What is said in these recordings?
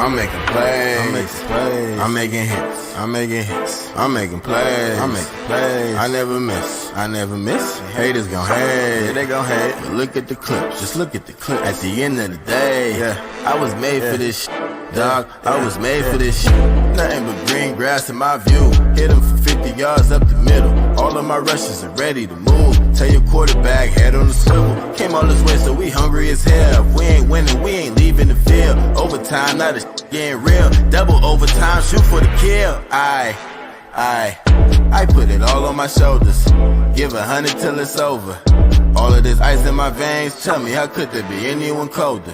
I'm making plays. I'm making hits. I'm making hits. I'm making plays. I'm making plays. I never miss. Haters gon' hate. Yeah, they gon' hate. But look at the clips. Just look at the clips. At the end of the day, I was made for this shit. Dog, I was made for this shit. Nothing but green grass in my view. Hit him for 50 yards up the middle. All of my rushes are ready to move. Tell your quarterback, head on the swivel. Came all this way, so we hungry as hell. If we ain't winning, we ain't leaving the field. Overtime, now the shit getting real. Double overtime, shoot for the kill. I put it all on my shoulders. Give 100 till it's over. All of this ice in my veins. Tell me, how could there be anyone colder?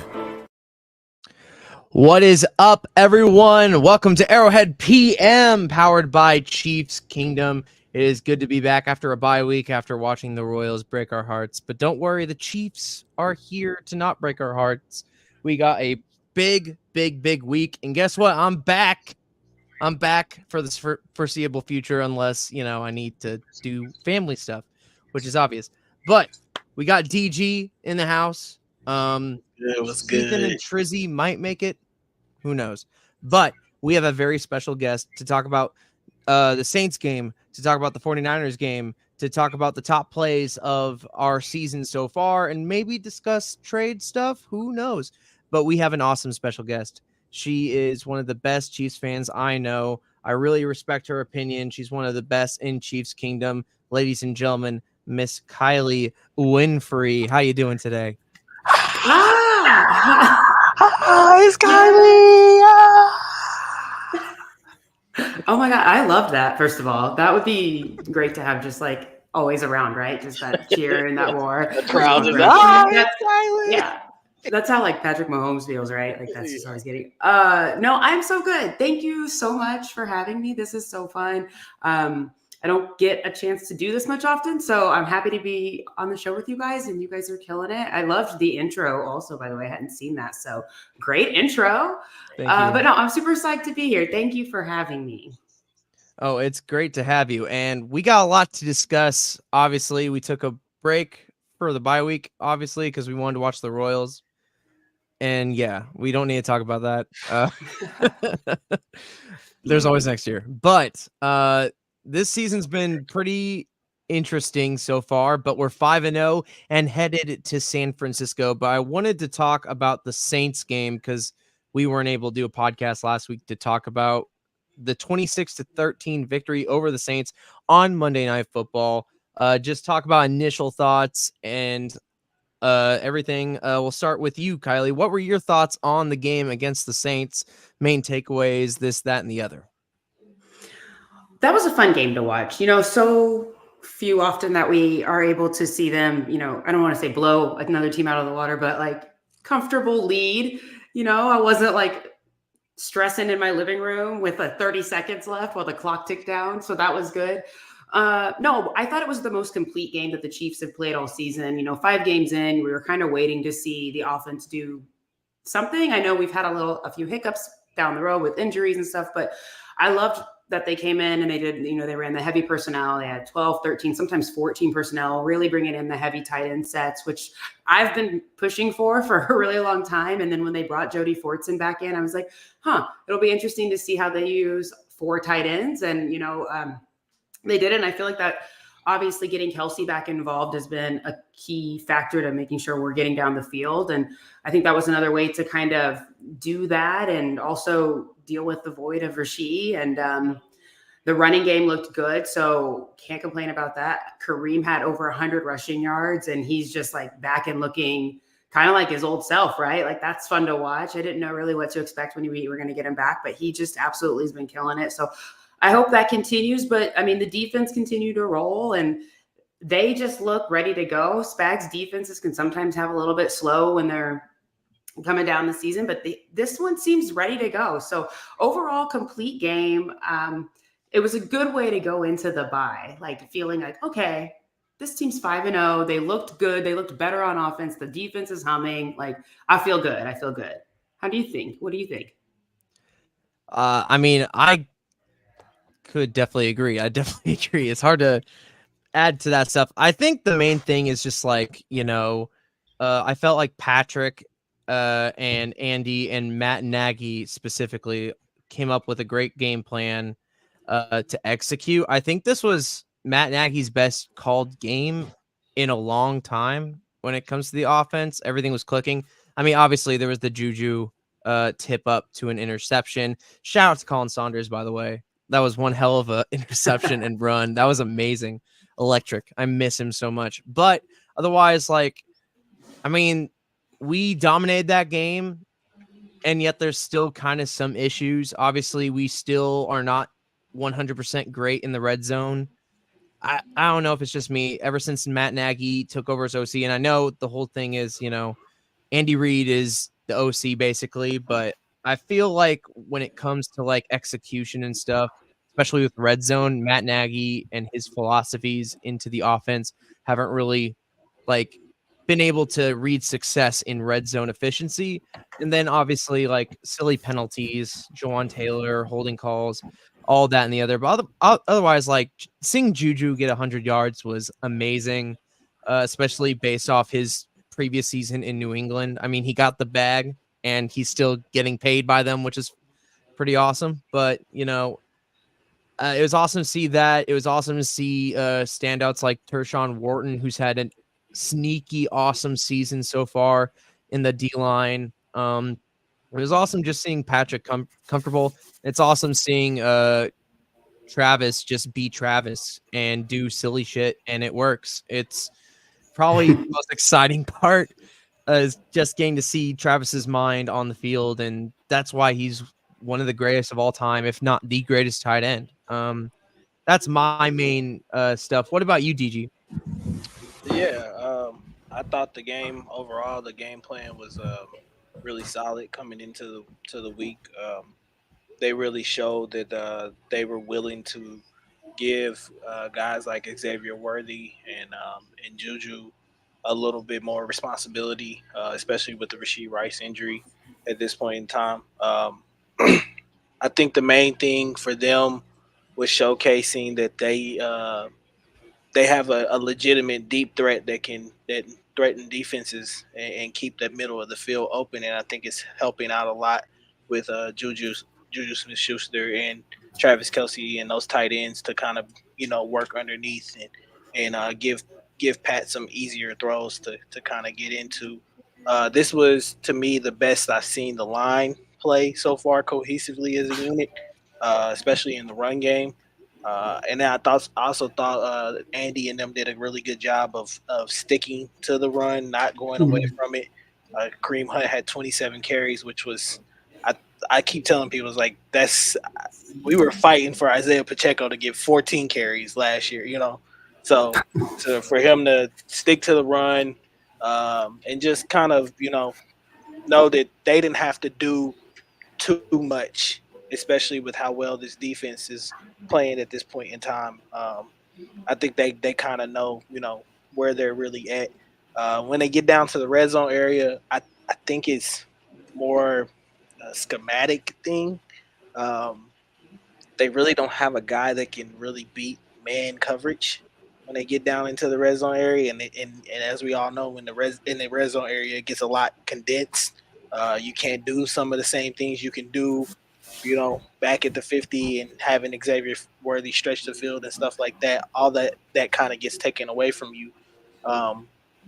What is up, everyone? Welcome to Arrowhead PM, powered by Chiefs Kingdom. It is good to be back after a bye week, after watching the Royals break our hearts. But don't worry, the Chiefs are here to not break our hearts. We got a big week. And guess what? I'm back. I'm back for the foreseeable future, unless, I need to do family stuff, which is obvious. But we got DG in the house. It was good. Ethan and Trizzy might make it. Who knows? But we have a very special guest to talk about the Saints game, to talk about the 49ers game, to talk about the top plays of our season so far, and maybe discuss trade stuff. Who knows? But we have an awesome special guest. She is one of the best Chiefs fans I know. I really respect her opinion. She's one of the best in Chiefs Kingdom. Ladies and gentlemen, Miss Kylie Winfrey. How you doing today? It's Kylie. Oh my God, I love that. First of all, that would be great to have, just like always around, right? Just that cheer and that war. The crowd is yeah. That's how like Patrick Mahomes feels, right? Like that's just how he's getting. No, I'm so good. Thank you so much for having me. This is so fun. I don't get a chance to do this much often, so I'm happy to be on the show with you guys, and you guys are killing it. I loved the intro also, by the way. I hadn't seen that, so great intro. But no, I'm super psyched to be here. Thank you for having me. Oh, it's great to have you, and we got a lot to discuss. Obviously, we took a break for the bye week, obviously, because we wanted to watch the Royals. And yeah, we don't need to talk about that. There's always next year. But this season's been pretty interesting so far, but we're 5-0 and headed to San Francisco. But I wanted to talk about the Saints game because we weren't able to do a podcast last week to talk about the 26-13 victory over the Saints on Monday Night Football. Just talk about initial thoughts and everything. We'll start with you, Kylie. What were your thoughts on the game against the Saints? Main takeaways, this, that, and the other. That was a fun game to watch. So few often that we are able to see them, I don't want to say blow another team out of the water, but like comfortable lead. I wasn't like stressing in my living room with 30 seconds left while the clock ticked down. So that was good. No, I thought it was the most complete game that the Chiefs have played all season. 5 games in, we were kind of waiting to see the offense do something. I know we've had a few hiccups down the road with injuries and stuff, but I loved that they came in and they did, they ran the heavy personnel. They had 12, 13, sometimes 14 personnel, really bringing in the heavy tight end sets, which I've been pushing for a really long time. And then when they brought Jody Fortson back in, I was like, it'll be interesting to see how they use 4 tight ends. And, they did it. And I feel like that obviously getting Kelsey back involved has been a key factor to making sure we're getting down the field. And I think that was another way to kind of do that and also deal with the void of Rasheed. And the running game looked good, so can't complain about that. Kareem had over 100 rushing yards, and he's just like back and looking kind of like his old self, right? Like that's fun to watch. I didn't know really what to expect when we were going to get him back, but he just absolutely has been killing it. So I hope that continues. But I mean, the defense continued to roll and they just look ready to go. Spags defenses can sometimes have a little bit slow when they're coming down the season, but this one seems ready to go. So overall complete game. It was a good way to go into the bye, like feeling like, okay, this team's 5-0. They looked good. They looked better on offense. The defense is humming. Like, I feel good. How do you think? What do you think? I mean, I could definitely agree. It's hard to add to that stuff. I think the main thing is just like, I felt like Patrick and Andy and Matt Nagy specifically came up with a great game plan to execute. I think this was Matt Nagy's best called game in a long time when it comes to the offense. Everything was clicking. I mean, obviously there was the Juju tip up to an interception. Shout out to Colin Saunders, by the way. That was one hell of a interception and run. That was amazing. Electric. I miss him so much. But otherwise, like, I mean, we dominated that game, and yet there's still kind of some issues. Obviously, we still are not 100% great in the red zone. I don't know if it's just me. Ever since Matt Nagy took over as OC, and I know the whole thing is, Andy Reid is the OC basically, but I feel like when it comes to like execution and stuff, especially with red zone, Matt Nagy and his philosophies into the offense haven't really like been able to read success in red zone efficiency. And then obviously like silly penalties, Jawan Taylor, holding calls, all that and the other. But otherwise, like seeing Juju get 100 yards was amazing, especially based off his previous season in New England. I mean, he got the bag and he's still getting paid by them, which is pretty awesome. But, it was awesome to see that. It was awesome to see standouts like Tershawn Wharton, who's had a sneaky awesome season so far in the D-line. It was awesome just seeing Patrick comfortable. It's awesome seeing Travis just be Travis and do silly shit, and it works. It's probably the most exciting part is just getting to see Travis's mind on the field, and that's why he's one of the greatest of all time, if not the greatest tight end. That's my main stuff. What about you, DG? Yeah, I thought the game plan was really solid coming into the week. They really showed that they were willing to give guys like Xavier Worthy and Juju a little bit more responsibility, especially with the Rasheed Rice injury at this point in time. I think the main thing for them was showcasing that they have a legitimate deep threat that threaten defenses and keep the middle of the field open. And I think it's helping out a lot with Juju Smith Schuster and Travis Kelsey and those tight ends to kind of work underneath and give Pat some easier throws to kind of get into. This was to me the best I've seen the line play so far cohesively as a unit, especially in the run game. And then I also thought Andy and them did a really good job of sticking to the run, not going away from it. Kareem Hunt had 27 carries, which was I keep telling people it's like we were fighting for Isaiah Pacheco to get 14 carries last year, So for him to stick to the run and just kind of know that they didn't have to do too much, especially with how well this defense is playing at this point in time. I think they kind of know, where they're really at. When they get down to the red zone area, I think it's more a schematic thing. Um, they really don't have a guy that can really beat man coverage when they get down into the red zone area. And as we all know, when in the red zone area, it gets a lot condensed. You can't do some of the same things you can do, back at the 50 and having Xavier Worthy stretch the field and stuff like that. All that kind of gets taken away from you.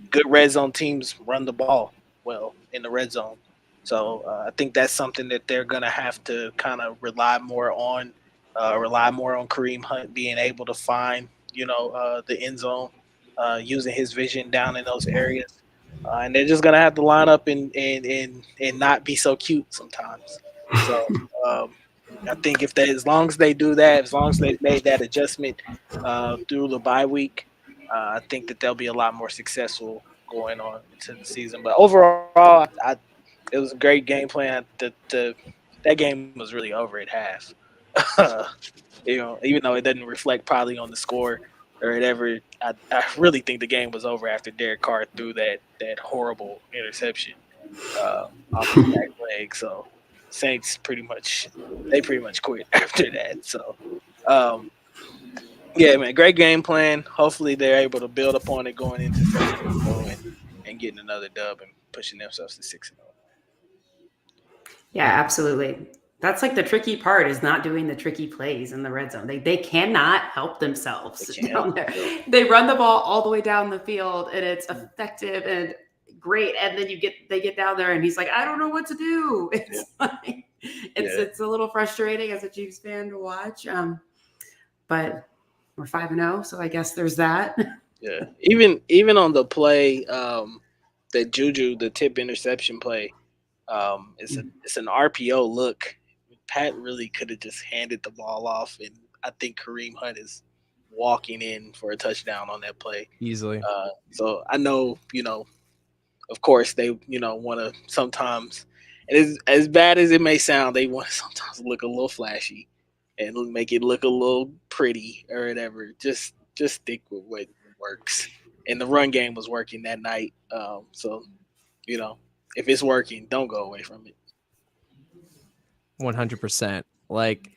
Good red zone teams run the ball well in the red zone. So I think that's something that they're going to have to kind of rely more on Kareem Hunt being able to find, the end zone, using his vision down in those areas. And they're just going to have to line up and not be so cute sometimes. So I think as long as they do that, as long as they've made that adjustment through the bye week, I think that they'll be a lot more successful going on into the season. But overall, it was a great game plan. That game was really over at half. Even though it doesn't reflect probably on the score or whatever, I really think the game was over after Derek Carr threw that horrible interception off the back leg. So Saints pretty much quit after that. So yeah, man, great game plan. Hopefully they're able to build upon it going into San Diego and getting another dub and pushing themselves to 6-0. Yeah, absolutely. That's like the tricky part is not doing the tricky plays in the red zone. They cannot help themselves They can't down help there. themselves. They run the ball all the way down the field and it's effective and great. And then they get down there and he's like, I don't know what to do. It's like it's a little frustrating as a Chiefs fan to watch. But we're 5-0, so I guess there's that. Yeah. Even on the play, the Juju, the tip interception play, it's an RPO look. Pat really could have just handed the ball off, and I think Kareem Hunt is walking in for a touchdown on that play. Easily. So I know, of course they, want to sometimes, and as bad as it may sound, they want to sometimes look a little flashy and make it look a little pretty or whatever. Just stick with what works. And the run game was working that night. So, if it's working, don't go away from it. 100%. Like,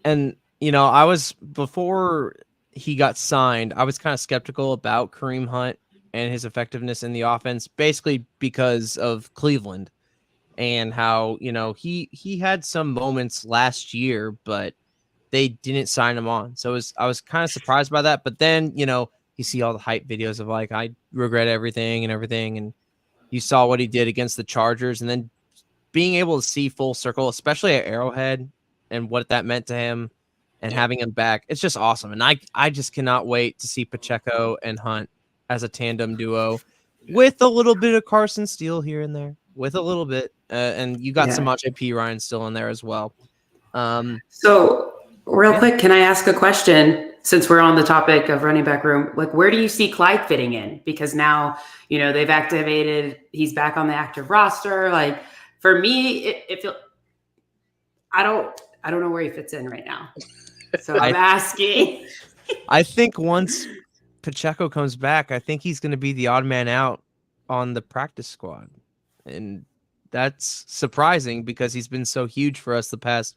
and I was before he got signed, I was kind of skeptical about Kareem Hunt and his effectiveness in the offense, basically because of Cleveland and how he had some moments last year, but they didn't sign him on. So I was kind of surprised by that. But then you see all the hype videos of like I regret everything, and you saw what he did against the Chargers, and then being able to see full circle, especially at Arrowhead, and what that meant to him, and having him back, it's just awesome. And I just cannot wait to see Pacheco and Hunt as a tandem duo, with a little bit of Carson Steele here and there, with a little bit, and you got some Samaje Perine still in there as well. So real quick, can I ask a question? Since we're on the topic of running back room, like where do you see Clyde fitting in? Because now they've activated, he's back on the active roster. Like for me, it feels I don't know where he fits in right now. So I'm asking. I think once Pacheco comes back, I think he's going to be the odd man out on the practice squad, and that's surprising because he's been so huge for us the past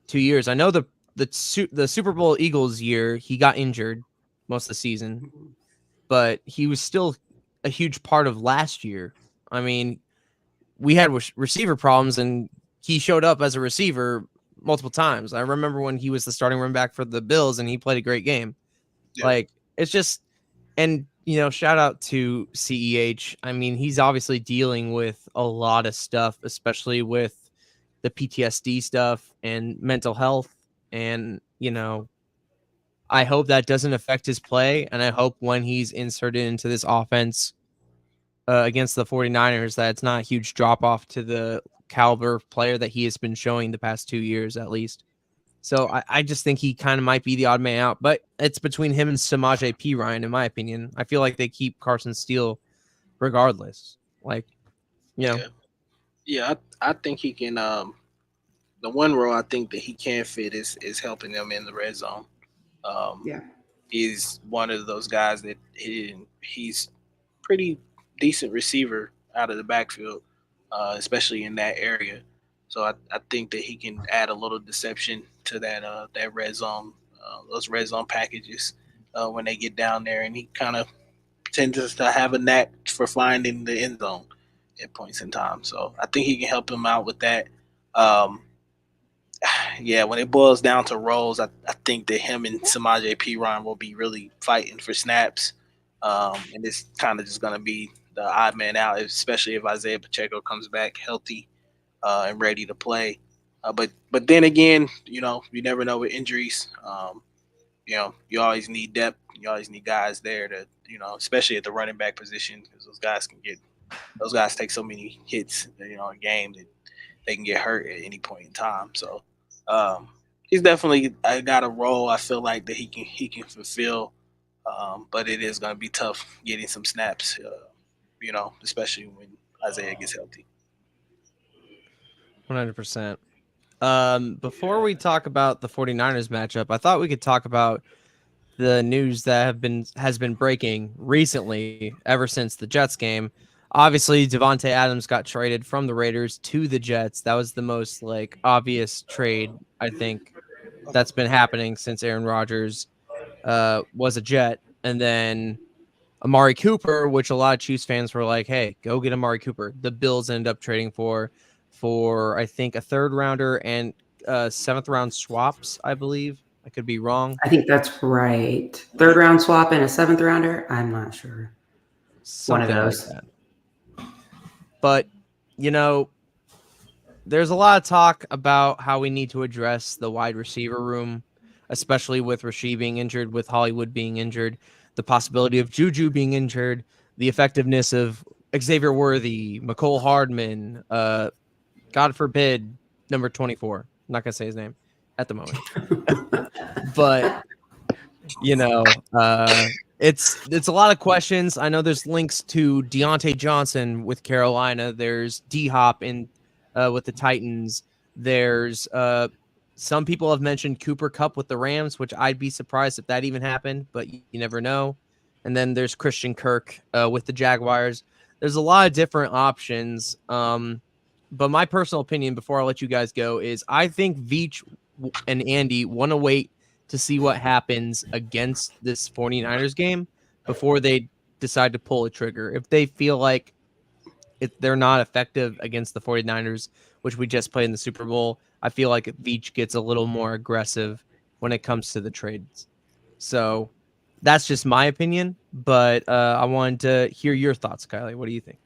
2 years. I know the Super Bowl Eagles year he got injured most of the season, but he was still a huge part of last year. I mean, we had receiver problems, and he showed up as a receiver multiple times. I remember when he was the starting running back for the Bills, and he played a great game. Yeah. Like, it's just, and shout out to CEH. I mean, he's obviously dealing with a lot of stuff, especially with the PTSD stuff and mental health. And, I hope that doesn't affect his play. And I hope when he's inserted into this offense against the 49ers, that it's not a huge drop off to the caliber player that he has been showing the past 2 years, at least. So I just think he kind of might be the odd man out, but it's between him and Samaje Perine, in my opinion. I feel like they keep Carson Steele regardless. Like, Yeah, I think he can. The one role I think that he can fit is helping them in the red zone. He's one of those guys that he's pretty decent receiver out of the backfield, especially in that area. So I think that he can add a little deception to that red zone, those red zone packages when they get down there, and he kind of tends to have a knack for finding the end zone at points in time. So I think he can help him out with that. When it boils down to roles, I think that him and Samaje Perine will be really fighting for snaps. And it's kind of just going to be the odd man out, especially if Isaiah Pacheco comes back healthy and ready to play. But then again, you never know with injuries. You always need depth. You always need guys there to, especially at the running back position, because those guys take so many hits, a game that they can get hurt at any point in time. So he's definitely got a role I feel like that he can fulfill. But it is going to be tough getting some snaps, especially when Isaiah gets healthy. 100%. Before we talk about the 49ers matchup, I thought we could talk about the news that has been breaking recently ever since the Jets game. Obviously, Devontae Adams got traded from the Raiders to the Jets. That was the most obvious trade, I think, that's been happening since Aaron Rodgers was a Jet. And then Amari Cooper, which a lot of Chiefs fans were like, hey, go get Amari Cooper. The Bills ended up trading for for I think a 3rd rounder and 7th round swaps. I believe I could be wrong. I think that's right. 3rd round swap and a 7th rounder. I'm not sure. Something One of like those. that. But there's a lot of talk about how we need to address the wide receiver room, especially with Rasheed being injured, with Hollywood being injured, the possibility of Juju being injured, the effectiveness of Xavier Worthy, McCole Hardman, God forbid, number 24. I'm not going to say his name at the moment. But, it's a lot of questions. I know there's links to Deontay Johnson with Carolina. There's D-Hop with the Titans. There's some people have mentioned Cooper Kupp with the Rams, which I'd be surprised if that even happened, but you never know. And then there's Christian Kirk with the Jaguars. There's a lot of different options. But my personal opinion, before I let you guys go, is I think Veach and Andy want to wait to see what happens against this 49ers game before they decide to pull a trigger. If they feel like they're not effective against the 49ers, which we just played in the Super Bowl, I feel like Veach gets a little more aggressive when it comes to the trades. So that's just my opinion, but I wanted to hear your thoughts, Kylie. What do you think?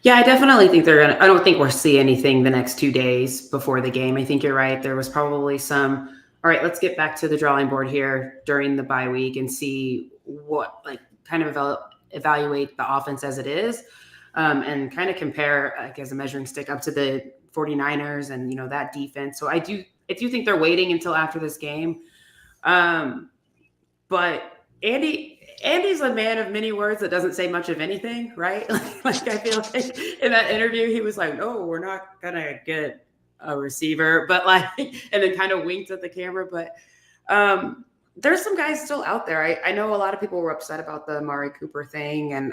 Yeah, I definitely think I don't think we'll see anything the next 2 days before the game. I think you're right. There was probably all right, let's get back to the drawing board here during the bye week and see what, kind of evaluate the offense as it is, and kind of compare, as a measuring stick up to the 49ers and, that defense. So I do think they're waiting until after this game. But Andy's a man of many words that doesn't say much of anything, right? Like I feel like in that interview, he was like, "No, we're not gonna get a receiver," but and then kind of winked at the camera. But there's some guys still out there. I know a lot of people were upset about the Amari Cooper thing, and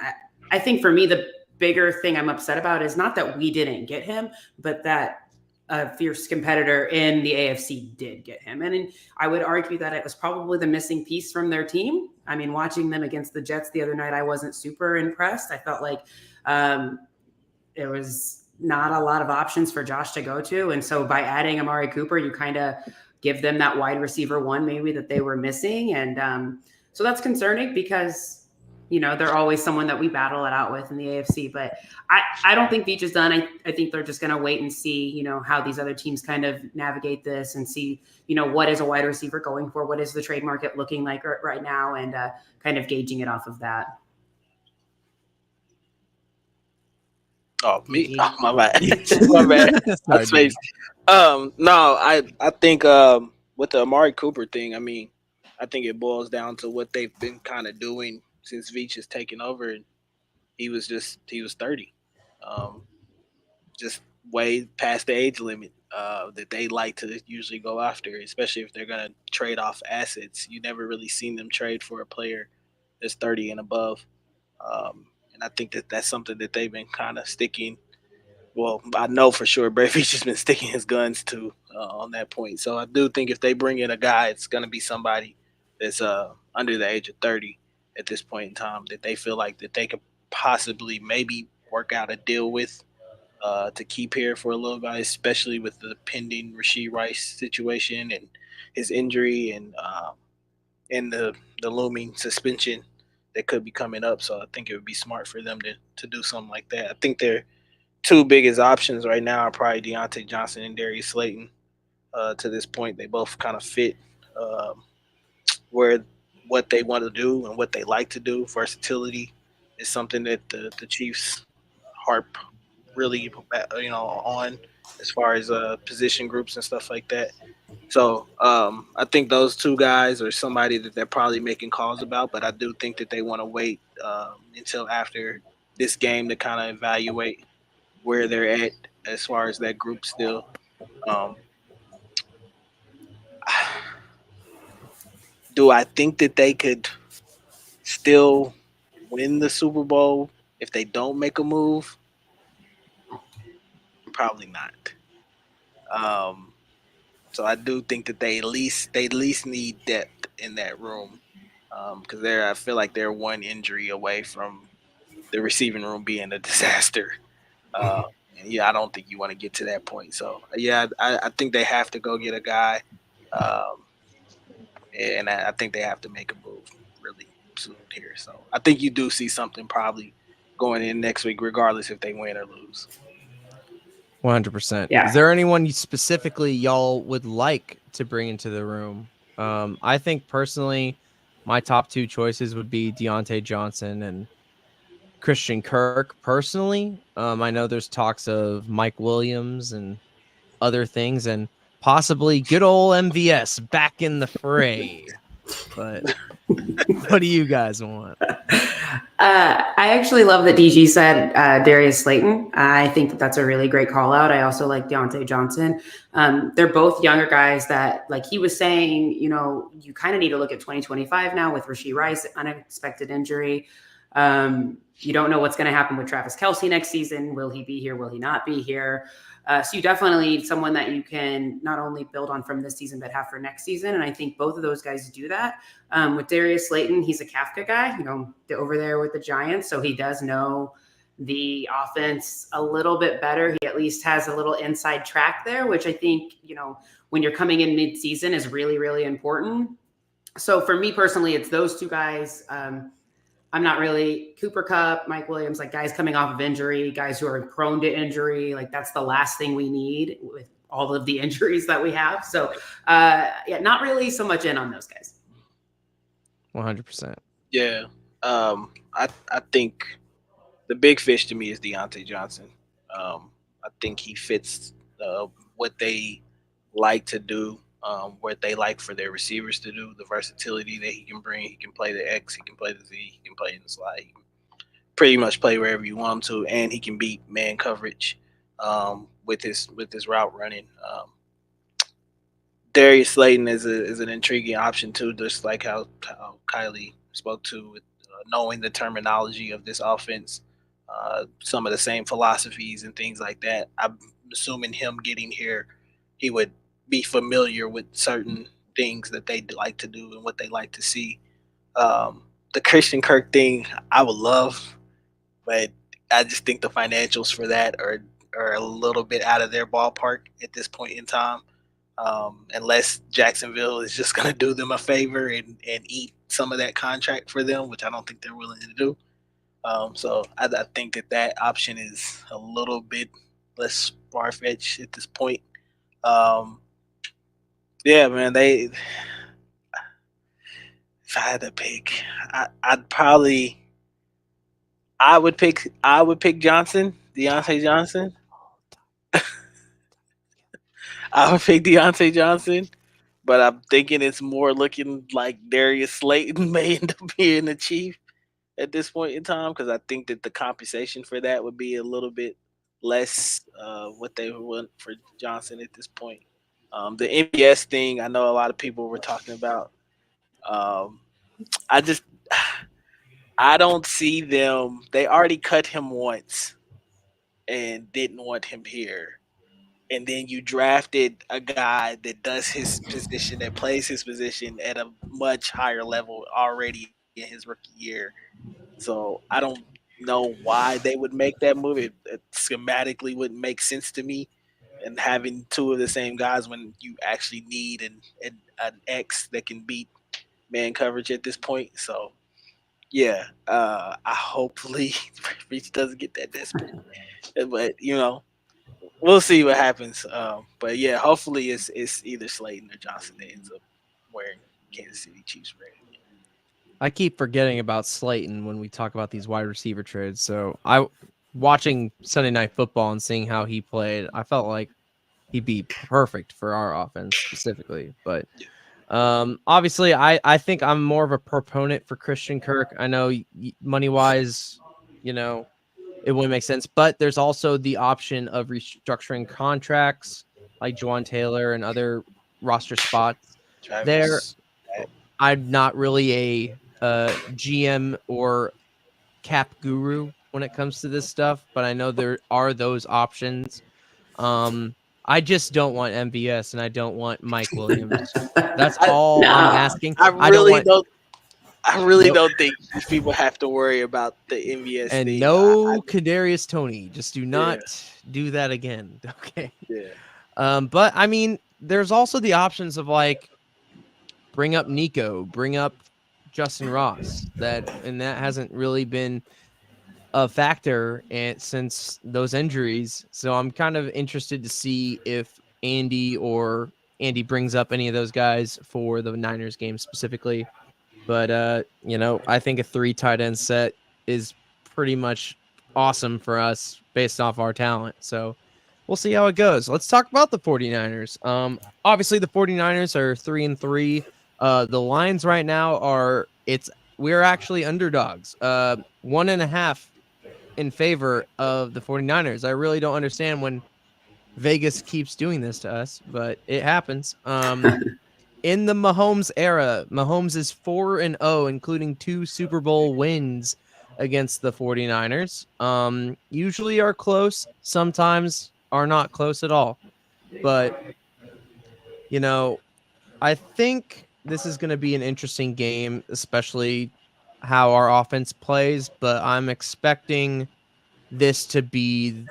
I think for me the bigger thing I'm upset about is not that we didn't get him, but that a fierce competitor in the AFC did get him. And I would argue that it was probably the missing piece from their team. I mean, watching them against the Jets the other night, I wasn't super impressed. I felt like there was not a lot of options for Josh to go to. And so by adding Amari Cooper, you kind of give them that wide receiver one maybe that they were missing. And so that's concerning because they're always someone that we battle it out with in the AFC. But I don't think Veach is done. I think they're just going to wait and see, how these other teams kind of navigate this and see, what is a wide receiver going for? What is the trade market looking like right now? And kind of gauging it off of that. Oh, me? Oh, my bad. My bad. Sorry, no, I think with the Amari Cooper thing, I mean, I think it boils down to what they've been kind of doing since Veach has taken over. And he was 30, just way past the age limit that they like to usually go after, especially if they're going to trade off assets. You never really seen them trade for a player that's 30 and above. And I think that's something that they've been kind of sticking. Well, I know for sure Brad Veach has been sticking his guns to on that point. So I do think if they bring in a guy, it's going to be somebody that's under the age of 30 at this point in time that they feel like that they could possibly maybe work out a deal with to keep here for a little bit, especially with the pending Rashee Rice situation and his injury and the looming suspension that could be coming up. So I think it would be smart for them to do something like that. I think their two biggest options right now are probably Deontay Johnson and Darius Slayton. To this point, they both kind of fit where what they want to do and what they like to do. Versatility is something that the Chiefs harp really, on as far as position groups and stuff like that. So I think those two guys are somebody that they're probably making calls about, but I do think that they want to wait until after this game to kind of evaluate where they're at as far as that group still. Do I think that they could still win the Super Bowl if they don't make a move? Probably not. So I do think that they at least need depth in that room because I feel like they're one injury away from the receiving room being a disaster. And yeah, I don't think you want to get to that point. So yeah, I think they have to go get a guy, um, and I think they have to make a move really soon here. So I think you do see something probably going in next week, regardless if they win or lose. 100%. Is Yeah. there anyone you specifically y'all would like to bring into the room? I think personally, my top two choices would be Deontay Johnson and Christian Kirk. Personally, I know there's talks of Mike Williams and other things, and possibly good old MVS back in the fray. But what do you guys want? I actually love that DG said Darius Slayton. I think that that's a really great call out. I also like Deontay Johnson. They're both younger guys that, like he was saying, you kind of need to look at 2025 now with Rashee Rice, unexpected injury. You don't know what's going to happen with Travis Kelce next season. Will he be here? Will he not be here? So you definitely need someone that you can not only build on from this season, but have for next season. And I think both of those guys do that. With Darius Slayton, he's a Kafka guy, over there with the Giants. So he does know the offense a little bit better. He at least has a little inside track there, which I think, when you're coming in mid-season is really, really important. So for me personally, it's those two guys. I'm not really Cooper Kupp, Mike Williams, like guys coming off of injury, guys who are prone to injury. Like that's the last thing we need with all of the injuries that we have. So not really so much in on those guys. 100%. Yeah, I think the big fish to me is Deontay Johnson. I think he fits what they like to do, what they like for their receivers to do, the versatility that he can bring. He can play the X, he can play the Z, he can play in the slide. He can pretty much play wherever you want him to, and he can beat man coverage with his route running. Darius Slayton is an intriguing option too, just like how Kylie spoke to with knowing the terminology of this offense, some of the same philosophies and things like that. I'm assuming him getting here, he would be familiar with certain things that they like to do and what they like to see. The Christian Kirk thing, I would love, but I just think the financials for that are a little bit out of their ballpark at this point in time. Unless Jacksonville is just going to do them a favor and eat some of that contract for them, which I don't think they're willing to do. So I think that option is a little bit less far-fetched at this point. Yeah, man, if I had to pick, I would pick Johnson, Deontay Johnson. I would pick Deontay Johnson, but I'm thinking it's more looking like Darius Slayton may end up being the chief at this point in time, because I think that the compensation for that would be a little bit less what they would want for Johnson at this point. The MBS thing, I know a lot of people were talking about. I just I don't see them. They already cut him once and didn't want him here. And then you drafted a guy that does his position, that plays his position at a much higher level already in his rookie year. So I don't know why they would make that move. It schematically wouldn't make sense to me. And having two of the same guys when you actually need an X that can beat man coverage at this point. So yeah, I hopefully Reach doesn't get that desperate. But we'll see what happens. But yeah, hopefully it's either Slayton or Johnson that ends up wearing Kansas City Chiefs red. I keep forgetting about Slayton when we talk about these wide receiver trades. So watching Sunday Night Football and seeing how he played, I felt like he'd be perfect for our offense specifically. But obviously, I think I'm more of a proponent for Christian Kirk. I know money wise, it wouldn't make sense, but there's also the option of restructuring contracts like Juwan Taylor and other roster spots. Travis, I'm not really a GM or cap guru when it comes to this stuff, but I know there are those options. I just don't want MVS and I don't want Mike Williams. That's all I'm asking. I really don't. I really don't think people have to worry about the MVS And thing. no Kadarius Toney. Just do Yeah. not do that again. Okay. Yeah. But I mean, there's also the options of like bring up Nico, bring up Justin Ross. And that hasn't really been a factor since those injuries. So I'm kind of interested to see if Andy brings up any of those guys for the Niners game specifically. But I think a 3 tight end set is pretty much awesome for us based off our talent. So we'll see how it goes. Let's talk about the 49ers. Obviously the 49ers are 3-3. The lines right now we're actually underdogs. 1.5 in favor of the 49ers. I really don't understand when Vegas keeps doing this to us, but it happens. In the Mahomes era, Mahomes is 4-0, including 2 Super Bowl wins against the 49ers. Usually are close, sometimes are not close at all. But, I think this is going to be an interesting game, especially how our offense plays, but I'm expecting this to be,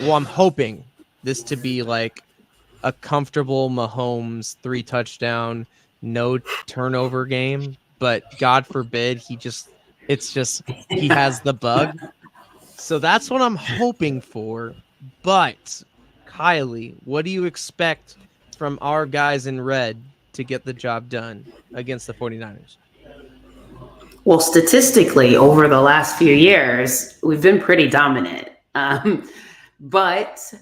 I'm hoping this to be like a comfortable Mahomes 3 touchdown, no turnover game. But God forbid he has the bug. So that's what I'm hoping for. But Kylie, what do you expect from our guys in red to get the job done against the 49ers? Well, statistically, over the last few years, we've been pretty dominant. But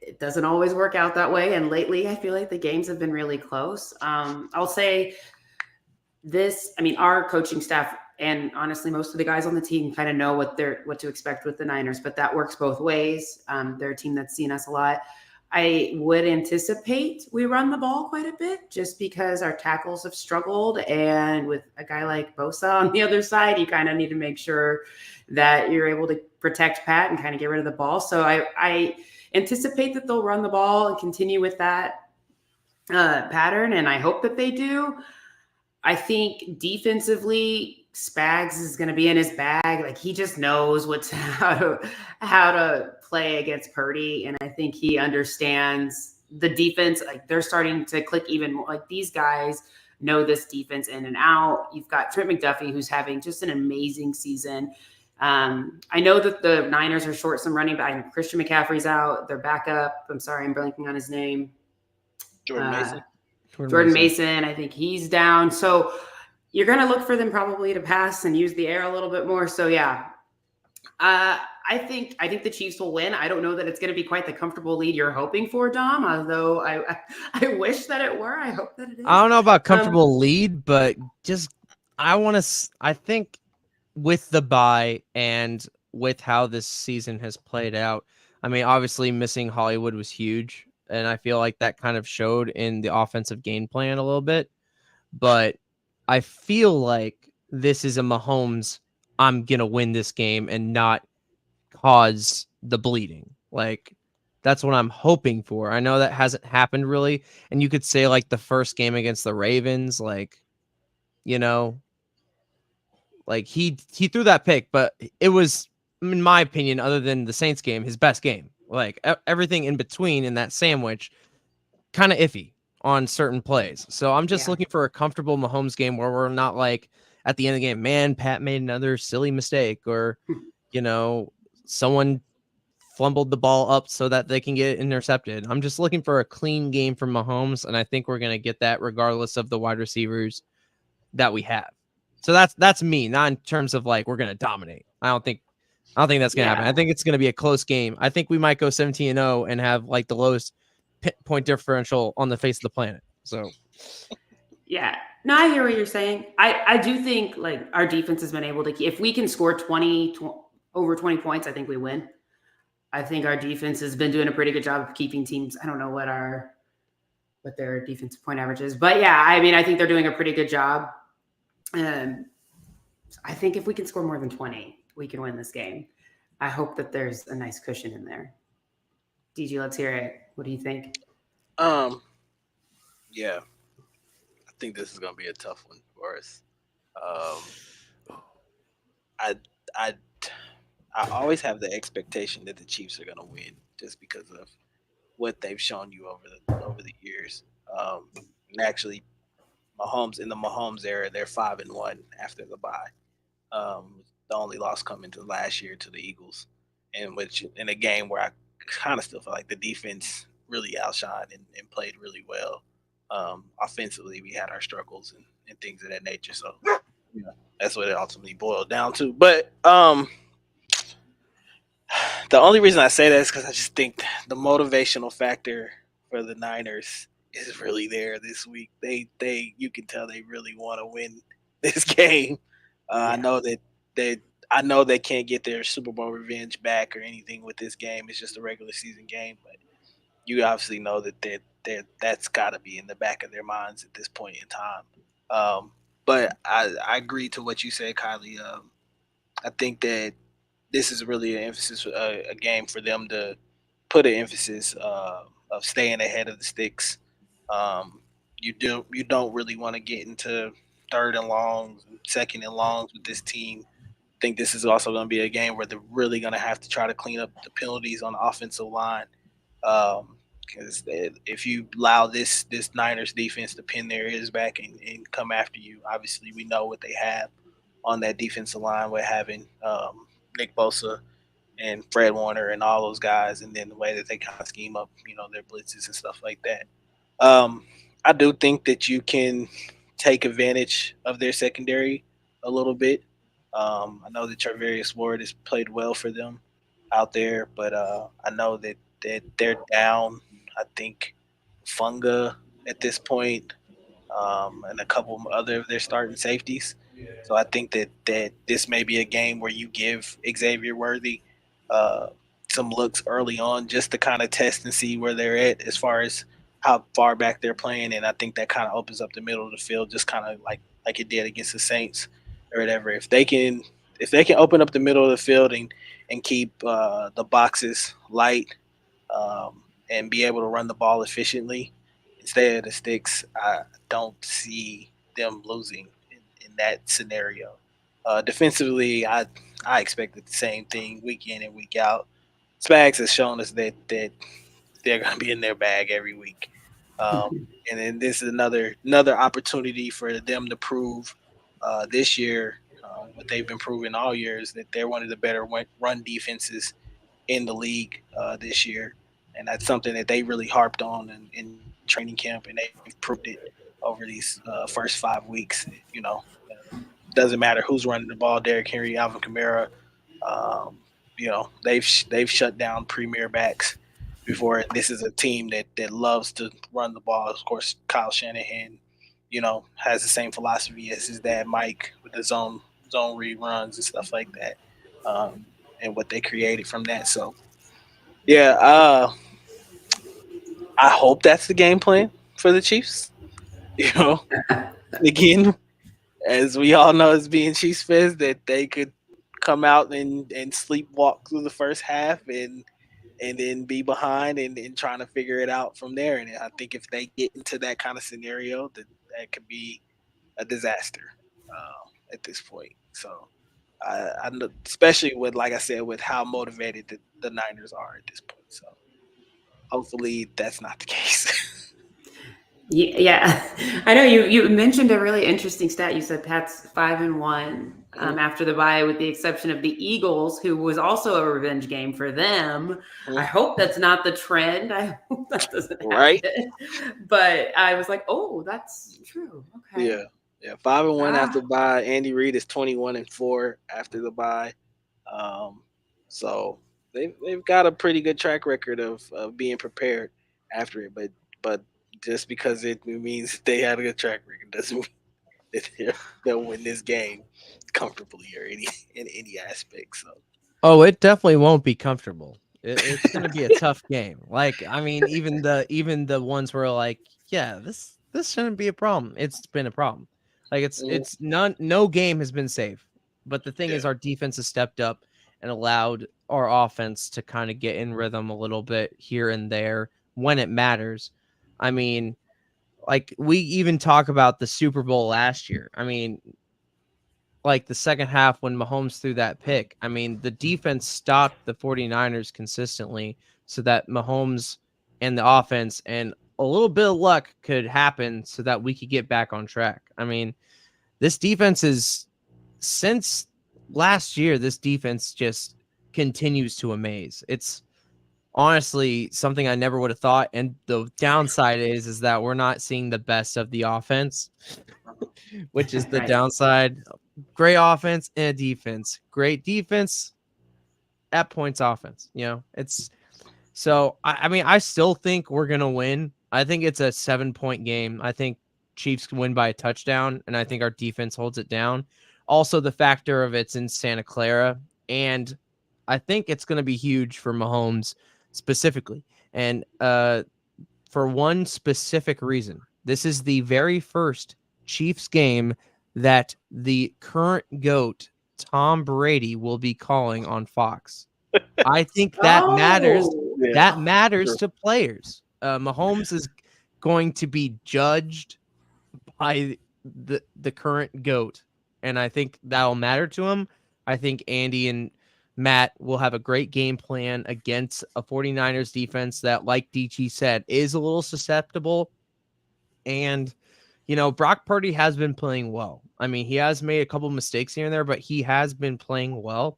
it doesn't always work out that way. And lately, I feel like the games have been really close. I'll say our coaching staff and honestly, most of the guys on the team kind of know what to expect with the Niners, but that works both ways. They're a team that's seen us a lot. I would anticipate we run the ball quite a bit just because our tackles have struggled. And with a guy like Bosa on the other side, you kind of need to make sure that you're able to protect Pat and kind of get rid of the ball. So I anticipate that they'll run the ball and continue with that pattern. And I hope that they do. I think defensively, Spags is going to be in his bag. Like he just knows how to play against Purdy, and I think he understands the defense. Like they're starting to click even more. Like these guys know this defense in and out. You've got Trent McDuffie, who's having just an amazing season. I know that the Niners are short some running back. Christian McCaffrey's out. Their backup. I'm sorry, I'm blanking on his name. Jordan Mason. Jordan Mason, I think he's down. So you're going to look for them probably to pass and use the air a little bit more. So yeah, I think the Chiefs will win. I don't know that it's going to be quite the comfortable lead you're hoping for, Dom. Although I wish that it were. I hope that it is. I don't know about comfortable lead, but I think with the bye and with how this season has played out, I mean, obviously missing Hollywood was huge. And I feel like that kind of showed in the offensive game plan a little bit. But I feel like this is a Mahomes, I'm going to win this game and not cause the bleeding. Like, that's what I'm hoping for. I know that hasn't happened really. And you could say, like, the first game against the Ravens, like, like he threw that pick, but it was, in my opinion, other than the Saints game, his best game. Like everything in between in that sandwich, kind of iffy on certain plays. So I'm just looking for a comfortable Mahomes game where we're not like at the end of the game, man, Pat made another silly mistake, or someone fumbled the ball up so that they can get intercepted. I'm just looking for a clean game from Mahomes, and I think we're gonna get that regardless of the wide receivers that we have. So that's me, not in terms of like we're gonna dominate. I don't think that's gonna happen. I think it's gonna be a close game. I think we might go 17-0 and have like the lowest point differential on the face of the planet. So yeah, no, I hear what you're saying. I do think like our defense has been able to, if we can score over 20 points, I think we win. I think our defense has been doing a pretty good job of keeping teams. I don't know what their defensive point average is, but yeah, I mean, I think they're doing a pretty good job. I think if we can score more than 20, we can win this game. I hope that there's a nice cushion in there. DG, let's hear it. What do you think? Yeah, I think this is gonna be a tough one for us. Um, I I I always have the expectation that the Chiefs are going to win just because of what they've shown you over the years. Um, and actually, Mahomes in the Mahomes era, they're 5-1 after the bye. The only loss coming to last year to the Eagles, in which in a game where I kind of still feel like the defense really outshined and played really well. Offensively, we had our struggles and things of that nature. So yeah, that's what it ultimately boiled down to. But the only reason I say that is because I just think the motivational factor for the Niners is really there this week. They you can tell they really want to win this game. I Yeah. know that they I know they can't get their Super Bowl revenge back or anything with this game. It's just a regular season game, but you obviously know that that's got to be in the back of their minds at this point in time. But I agree to what you said, Kylie. I think that this is really an emphasis, a game for them to put an emphasis of staying ahead of the sticks. Um, you don't really want to get into third and longs, second and longs with this team. I think this is also going to be a game where they're really going to have to try to clean up the penalties on the offensive line. Because if you allow this Niners defense to pin their ears back and come after you, obviously we know what they have on that defensive line with having Nick Bosa and Fred Warner and all those guys, and then the way that they kind of scheme up, their blitzes and stuff like that. Um, I do think that you can take advantage of their secondary a little bit. I know that Charvarius Ward has played well for them out there, but I know that they're down. I think Funga at this point, and a couple other of their starting safeties. So I think that this may be a game where you give Xavier Worthy uh, some looks early on just to kind of test and see where they're at as far as how far back they're playing, and I think that kind of opens up the middle of the field, just kind of like it did against the Saints or whatever. If they can open up the middle of the field and keep the boxes light, and be able to run the ball efficiently instead of the sticks, I don't see them losing in that scenario. Defensively, I expected the same thing week in and week out. Spags has shown us that they're going to be in their bag every week, um, and then this is another opportunity for them to prove this year what they've been proving all years, that they're one of the better run defenses in the league this year, and that's something that they really harped on in training camp, and they've proved it over these first 5 weeks. Doesn't matter who's running the ball, Derrick Henry, Alvin Kamara. Um, they've shut down premier backs before. This is a team that loves to run the ball. Of course, Kyle Shanahan, has the same philosophy as his dad Mike with the zone reruns and stuff like that, and what they created from that. So yeah, I hope that's the game plan for the Chiefs. You know, again, as we all know, as being Chiefs fans, that they could come out and sleepwalk through the first half and then be behind and trying to figure it out from there. And I think if they get into that kind of scenario, that could be a disaster at this point. So I know, especially with, like I said, with how motivated the Niners are at this point. So hopefully that's not the case. Yeah, I know you mentioned a really interesting stat. You said Pat's 5-1 Mhm, after the bye, with the exception of the Eagles, who was also a revenge game for them. I mhm. hope that's not the trend. I hope that doesn't Right? happen. But I was like, oh, that's true. Okay. Yeah. Yeah. 5-1 after Ah, the bye. Andy Reid is 21-4 after the bye. Um, so they've got a pretty good track record of being prepared after it, but just because it means they had a good track record doesn't mean that they'll win this game comfortably or in any aspect. So Oh, it definitely won't be comfortable. It's gonna be a tough game. Like, I mean, even the ones where like, yeah, this shouldn't be a problem. It's been a problem. Like mhm, it's no game has been safe. But the thing yeah, is, our defense has stepped up and allowed our offense to kind of get in rhythm a little bit here and there when it matters. I mean, like we even talk about the Super Bowl last year. I mean, like the second half when Mahomes threw that pick, I mean, the defense stopped the 49ers consistently so that Mahomes and the offense and a little bit of luck could happen so that we could get back on track. I mean, this defense is since last year, this defense just continues to amaze. It's honestly something I never would have thought. And the downside is that we're not seeing the best of the offense, which is the Right. downside. Great offense and defense. Great defense at points offense. You know, it's so I mean, I still think we're gonna win. I think it's a 7-point game. I think Chiefs can win by a touchdown, and I think our defense holds it down. Also, the factor of it's in Santa Clara, and I think it's gonna be huge for Mahomes specifically. And for one specific reason. This is the very first Chiefs game that the current GOAT, Tom Brady, will be calling on Fox. I think that matters. Oh, Yeah. That matters to players. Mahomes is going to be judged by the current GOAT, and I think that'll matter to him. I think Andy and Matt will have a great game plan against a 49ers defense that, like DG said, is a little susceptible. And, you know, Brock Purdy has been playing well. I mean, he has made a couple mistakes here and there, but he has been playing well.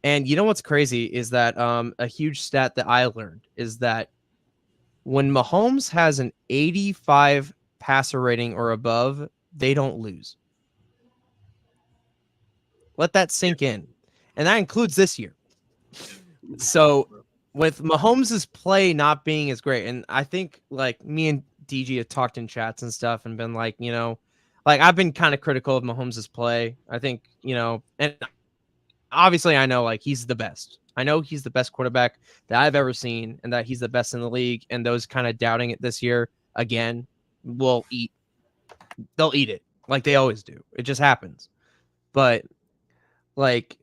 And you know what's crazy is that a huge stat that I learned is that when Mahomes has an 85 passer rating or above, they don't lose. Let that sink in. And that includes this year. So with Mahomes' play not being as great, and I think like me and DG have talked in chats and stuff and been like, you know, like I've been kind of critical of Mahomes' play. I think, you know, and obviously I know like he's the best. I know he's the best quarterback that I've ever seen and that he's the best in the league. And those kind of doubting it this year again will eat. They'll eat it like they always do. It just happens. But like,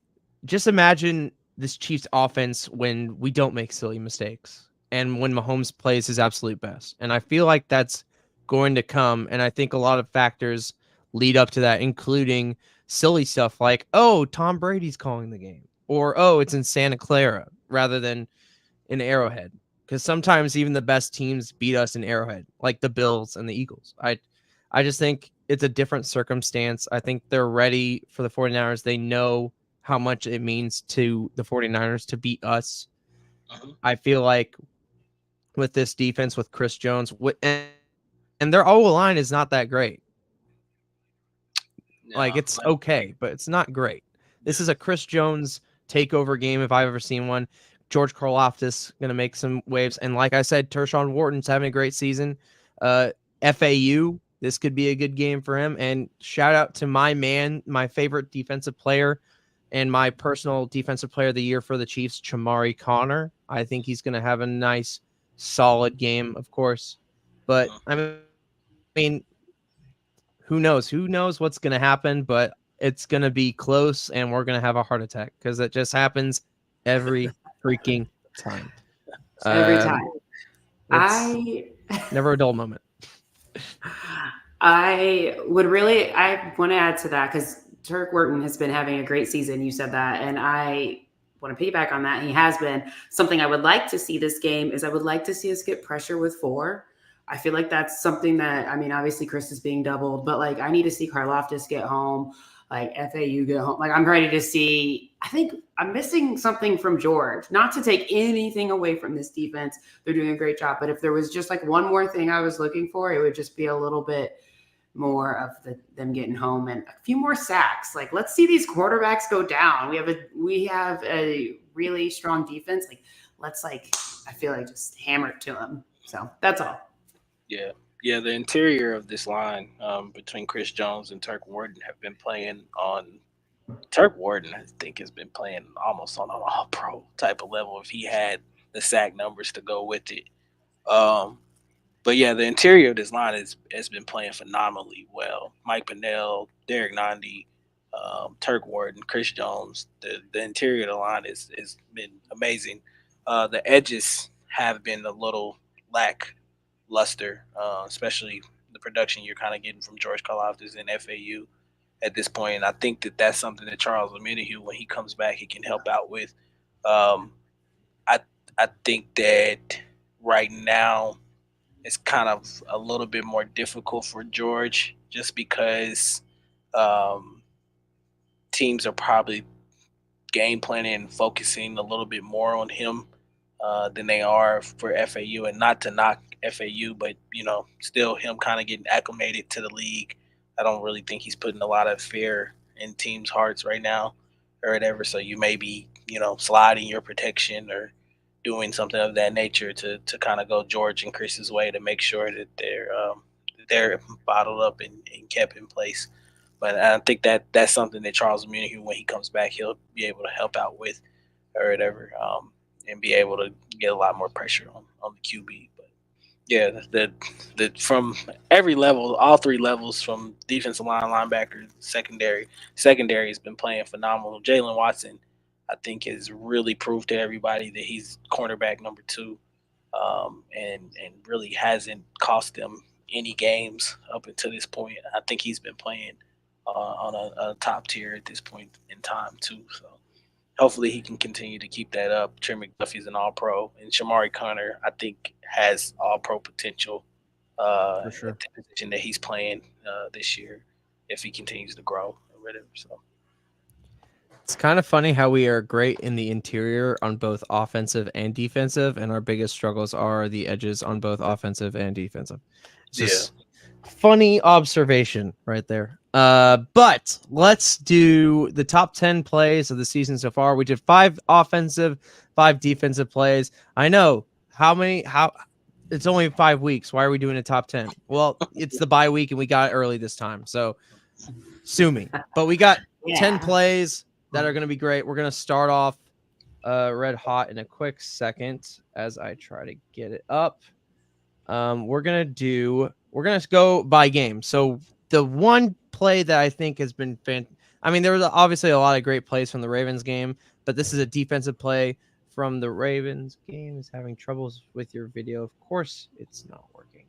just imagine this Chiefs offense when we don't make silly mistakes and when Mahomes plays his absolute best. And I feel like that's going to come. And I think a lot of factors lead up to that, including silly stuff like, oh, Tom Brady's calling the game, or oh, it's in Santa Clara rather than in Arrowhead. Because sometimes even the best teams beat us in Arrowhead, like the Bills and the Eagles. I just think it's a different circumstance. I think they're ready for the 49ers. They know how much it means to the 49ers to beat us. I feel like with this defense, with Chris Jones, and their O-line is not that great. Like, it's okay, but it's not great. This is a Chris Jones takeover game if I've ever seen one. George Karlaftis going to make some waves. And like I said, Tershawn Wharton's having a great season. FAU, this could be a good game for him. And shout out to my man, my favorite defensive player and my personal defensive player of the year for the Chiefs, Chamari Connor. I think he's going to have a nice, solid game, of course. But, I mean, who knows? Who knows what's going to happen? But it's going to be close, and we're going to have a heart attack because it just happens every freaking time. every time. It's never a dull moment. I want to add to that because Turk Wharton has been having a great season. You said that, and I want to piggyback on that. He has been. Something I would like to see this game is I would like to see us get pressure with 4. I feel like that's something that, I mean, obviously Chris is being doubled, but like I need to see Karlaftis get home, like FAU get home. Like I'm ready to see. I think I'm missing something from George. Not to take anything away from this defense. They're doing a great job. But if there was just like one more thing I was looking for, it would just be a little bit more of them getting home and a few more sacks. Like, let's see these quarterbacks go down. We have a really strong defense. Like, let's I feel like just hammer it to them. So that's all. Yeah. The interior of this line between Chris Jones and Turk Wharton have been playing on. Turk Wharton, I think, has been playing almost on an all-pro type of level if he had the sack numbers to go with it. But yeah, the interior of this line has been playing phenomenally well. Mike Pennell, Derek Nandi, Turk Wharton, Chris Jones. The interior of the line has been amazing. The edges have been a little lackluster, especially the production you're kind of getting from George Karlaftis and FAU. at this point, and I think that that's something that Charles Omenihu, when he comes back, he can help out with. Um, I I think that right now it's kind of a little bit more difficult for George, just because um, teams are probably game planning and focusing a little bit more on him than they are for FAU. And not to knock FAU, but still him kind of getting acclimated to the league. I don't really think he's putting a lot of fear in teams' hearts right now, or whatever. So you may be, sliding your protection or doing something of that nature to kind of go George and Chris's way to make sure that they're bottled up and kept in place. But I think that that's something that Charles Omenihu, when he comes back, he'll be able to help out with, or whatever, and be able to get a lot more pressure on the QB. But yeah, the from every level, all three levels, from defensive line, linebacker, secondary has been playing phenomenal. Jalen Watson, I think, has really proved to everybody that he's cornerback number two, and really hasn't cost them any games up until this point. I think he's been playing on a top tier at this point in time too. So hopefully he can continue to keep that up. Trey McDuffie's an All Pro, and Shamari Connor, I think, has All Pro potential For sure. at the position that he's playing this year if he continues to grow or whatever. So It's kind of funny how we are great in the interior on both offensive and defensive, and our biggest struggles are the edges on both offensive and defensive. It's yeah, just funny observation right there. But let's do the top 10 plays of the season so far. We did 5 offensive, 5 defensive plays. I know how it's only 5 weeks. Why are we doing a top 10? Well, it's the bye week and we got it early this time. So sue me. But we got 10 plays that are going to be great. We're going to start off red hot in a quick second as I try to get it up. We're going to go by game. So the one play that I think has been I mean, there was obviously a lot of great plays from the Ravens game, but this is a defensive play from the Ravens game. Is having troubles with your video. Of course, it's not working,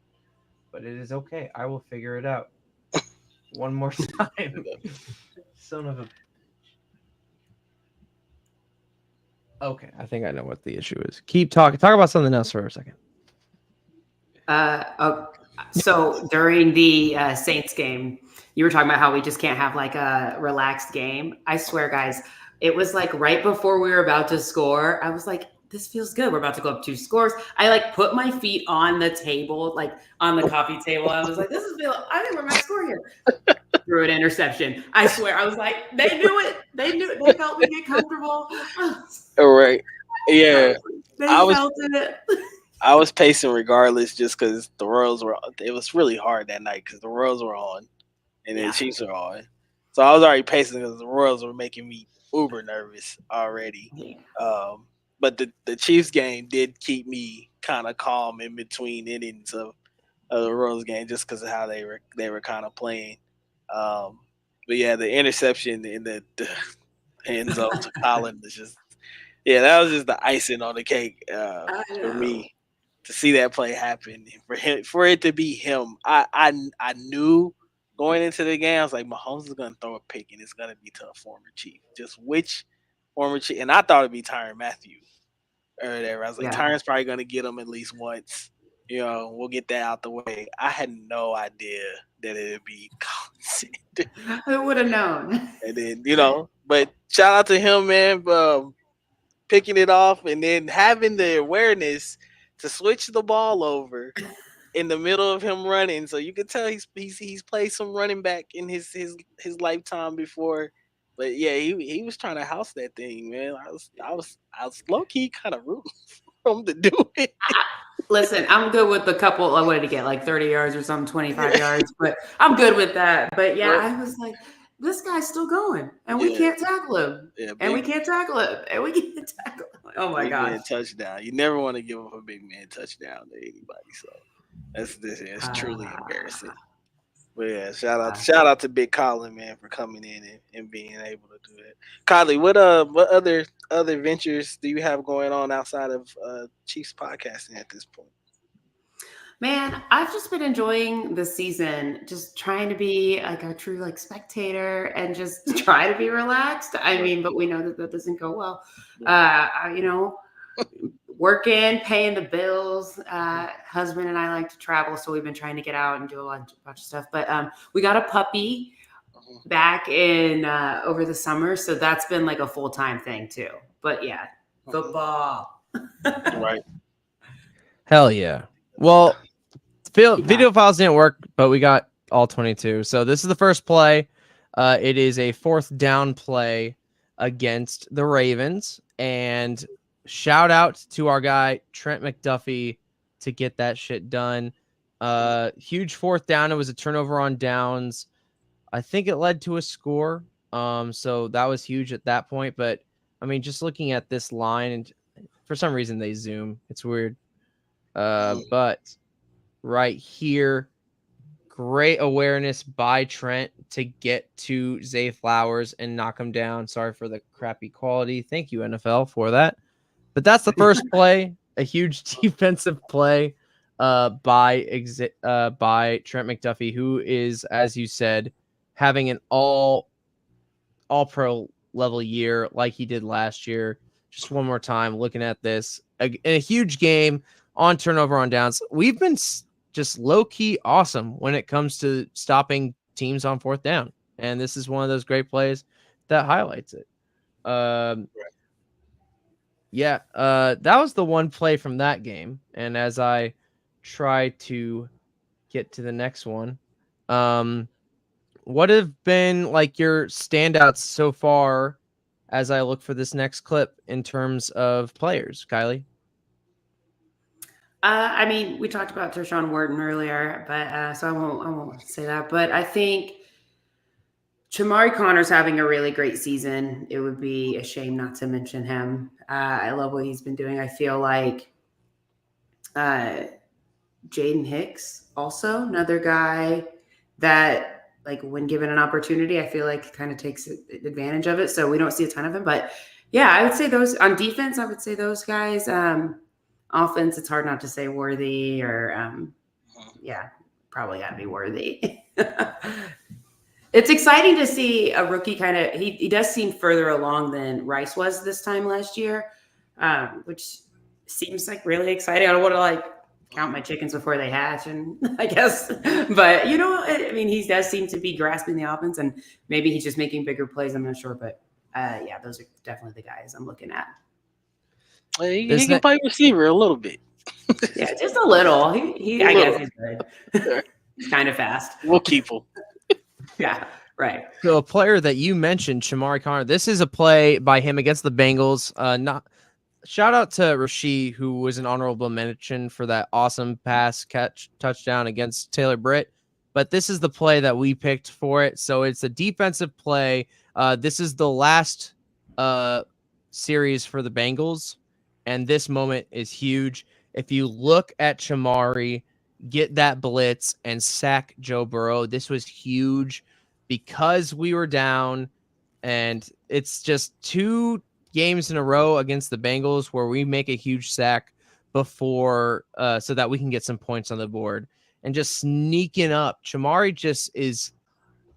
but it is okay. I will figure it out. One more time. Son of a. Okay, I think I know what the issue is. Keep talking. Talk about something else for a second. So during the Saints game, you were talking about how we just can't have like a relaxed game. I swear, guys, it was like right before we were about to score. I was like, this feels good. We're about to go up 2 scores. I like put my feet on the table, like on the coffee table. I was like, I think we're going to score here. Threw an interception. I swear. I was like, they knew it. They knew it. They felt me get comfortable. all right, yeah. They I was felt it. I was pacing regardless, just because the Royals were. It was really hard that night because the Royals were on, and then the Chiefs were on. So I was already pacing because the Royals were making me uber nervous already. But the Chiefs game did keep me kind of calm in between innings of the Royals game, just because of how they were kind of playing. But yeah, the interception in the end zone to Collins is just, yeah, that was just the icing on the cake for me to see that play happen. For it to be him, I knew going into the game, I was like, Mahomes is gonna throw a pick and it's gonna be to a former Chief. Just which former Chief? And I thought it'd be Tyrann Mathieu or whatever. I was like, Tyrann's probably gonna get him at least once. We'll get that out the way. I had no idea that it'd be Collins. I would have known. And then, but shout out to him, man, picking it off and then having the awareness to switch the ball over in the middle of him running. So you could tell he's played some running back in his lifetime before. But yeah, he was trying to house that thing, man. I was low key kind of rooting for him to do it. Listen, I'm good with the couple. I wanted to get like 30 yards or something, 25 yards, but I'm good with that. But yeah, I was like, this guy's still going, and we can't tackle him, and we can't tackle him, and we can't tackle him. Oh my gosh! Man touchdown! You never want to give up a big man touchdown to anybody. So it's truly embarrassing. But yeah, shout out to Big Colin, man, for coming in and being able to do it. Kylie, what other ventures do you have going on outside of Chiefs podcasting at this point? Man, I've just been enjoying the season, just trying to be like a true like spectator and just try to be relaxed. I mean, but we know that that doesn't go well. You know, working, paying the bills. Husband and I like to travel, so we've been trying to get out and do a bunch of stuff. But we got a puppy back in over the summer, so that's been like a full-time thing too. But yeah, football. Right. Hell yeah. Well, video files didn't work, but we got all 22. So this is the first play. It is a 4th down play against the Ravens. And shout out to our guy, Trent McDuffie, to get that shit done. Huge 4th down. It was a turnover on downs. I think it led to a score. So that was huge at that point. But, I mean, just looking at this line, and for some reason they zoom. It's weird. But right here, great awareness by Trent to get to Zay Flowers and knock him down. Sorry for the crappy quality. Thank you, NFL, for that. But that's the first play, a huge defensive play by Trent McDuffie, who is, as you said, having an all pro level year like he did last year. Just one more time, looking at this, a huge game on turnover on downs. We've been just low-key awesome when it comes to stopping teams on 4th down. And this is one of those great plays that highlights it. Yeah, that was the one play from that game. And as I try to get to the next one, what have been like your standouts so far as I look for this next clip in terms of players, Kylie? I mean, we talked about Tershawn Wharton earlier, but so I won't say that. But I think Chamari Connor's having a really great season. It would be a shame not to mention him. I love what he's been doing. I feel like Jaden Hicks, also another guy that, like, when given an opportunity, I feel like kind of takes advantage of it. So we don't see a ton of him, but yeah, I would say those on defense. I would say those guys. Offense, it's hard not to say Worthy or yeah, probably got to be Worthy. It's exciting to see a rookie kind of. He does seem further along than Rice was this time last year, which seems like really exciting. I don't want to like count my chickens before they hatch, and I guess, but you know, I mean, he does seem to be grasping the offense, and maybe he's just making bigger plays. I'm not sure, but yeah, those are definitely the guys I'm looking at. He can play receiver a little bit. Yeah, just a little. He I guess he's good. He's kind of fast. We'll keep him. Yeah, right. So a player that you mentioned, Chamari Connor, this is a play by him against the Bengals. Shout out to Rasheed, who was an honorable mention for that awesome pass catch touchdown against Taylor Britt. But this is the play that we picked for it. So it's a defensive play. This is the last series for the Bengals. And this moment is huge. If you look at Chamari, get that blitz and sack Joe Burrow, this was huge because we were down. And it's just 2 games in a row against the Bengals where we make a huge sack before so that we can get some points on the board. And just sneaking up, Chamari just is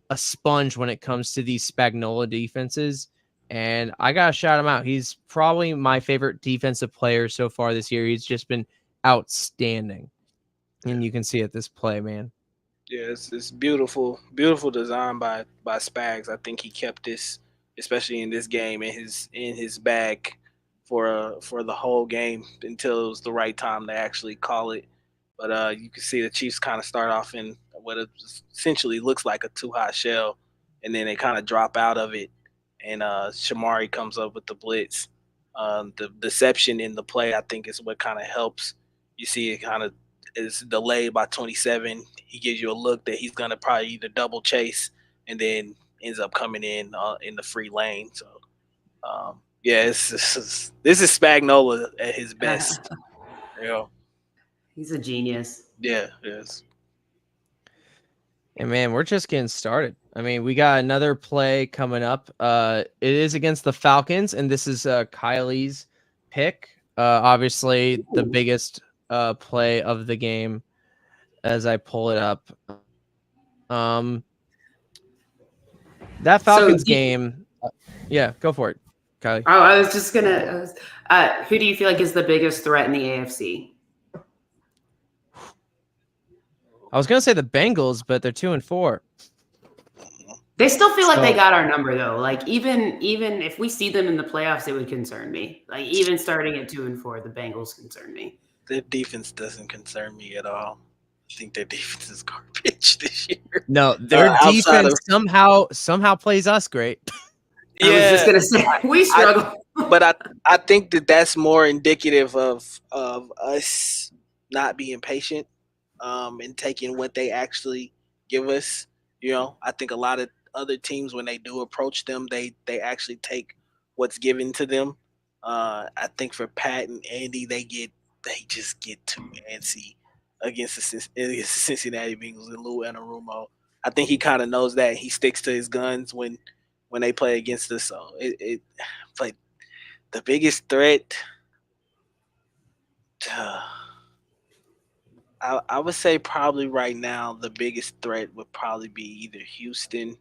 a sponge when it comes to these Spagnuolo defenses. And I got to shout him out. He's probably my favorite defensive player so far this year. He's just been outstanding. And you can see it this play, man. Yeah, it's beautiful, beautiful design by Spags. I think he kept this, especially in this game, in his bag for the whole game until it was the right time to actually call it. But you can see the Chiefs kind of start off in what essentially looks like a too-high shell, and then they kind of drop out of it. And Chamari comes up with the blitz. The deception in the play, I think, is what kind of helps. You see it kind of is delayed by 27. He gives you a look that he's going to probably either double chase and then ends up coming in the free lane. So, yeah, this is Spagnuolo at his best. You know? He's a genius. Yeah, yes. And man, we're just getting started. I mean, we got another play coming up. It is against the Falcons, and this is Kylie's pick. Obviously, the biggest play of the game. as I pull it up. That Falcons game. Yeah, go for it, Kylie. Oh, I was just gonna. Who do you feel like is the biggest threat in the AFC? I was gonna say the Bengals, but they're 2-4. They still feel like they So- got our number though. Like even if we see them in the playoffs, it would concern me. Like even starting at 2-4, the Bengals concern me. Their defense doesn't concern me at all. I think their defense is garbage this year. No, their outside defense of- somehow plays us great. I was just gonna say we struggle. But I think that's more indicative of us not being patient, and taking what they actually give us. You know, I think a lot of other teams, when they do approach them, they actually take what's given to them. I think for Pat and Andy, they just get too antsy against the Cincinnati Bengals and Lou Anarumo. I think he kind of knows that. He sticks to his guns when they play against us. So but the biggest threat, I would say probably right now the biggest threat would probably be either Houston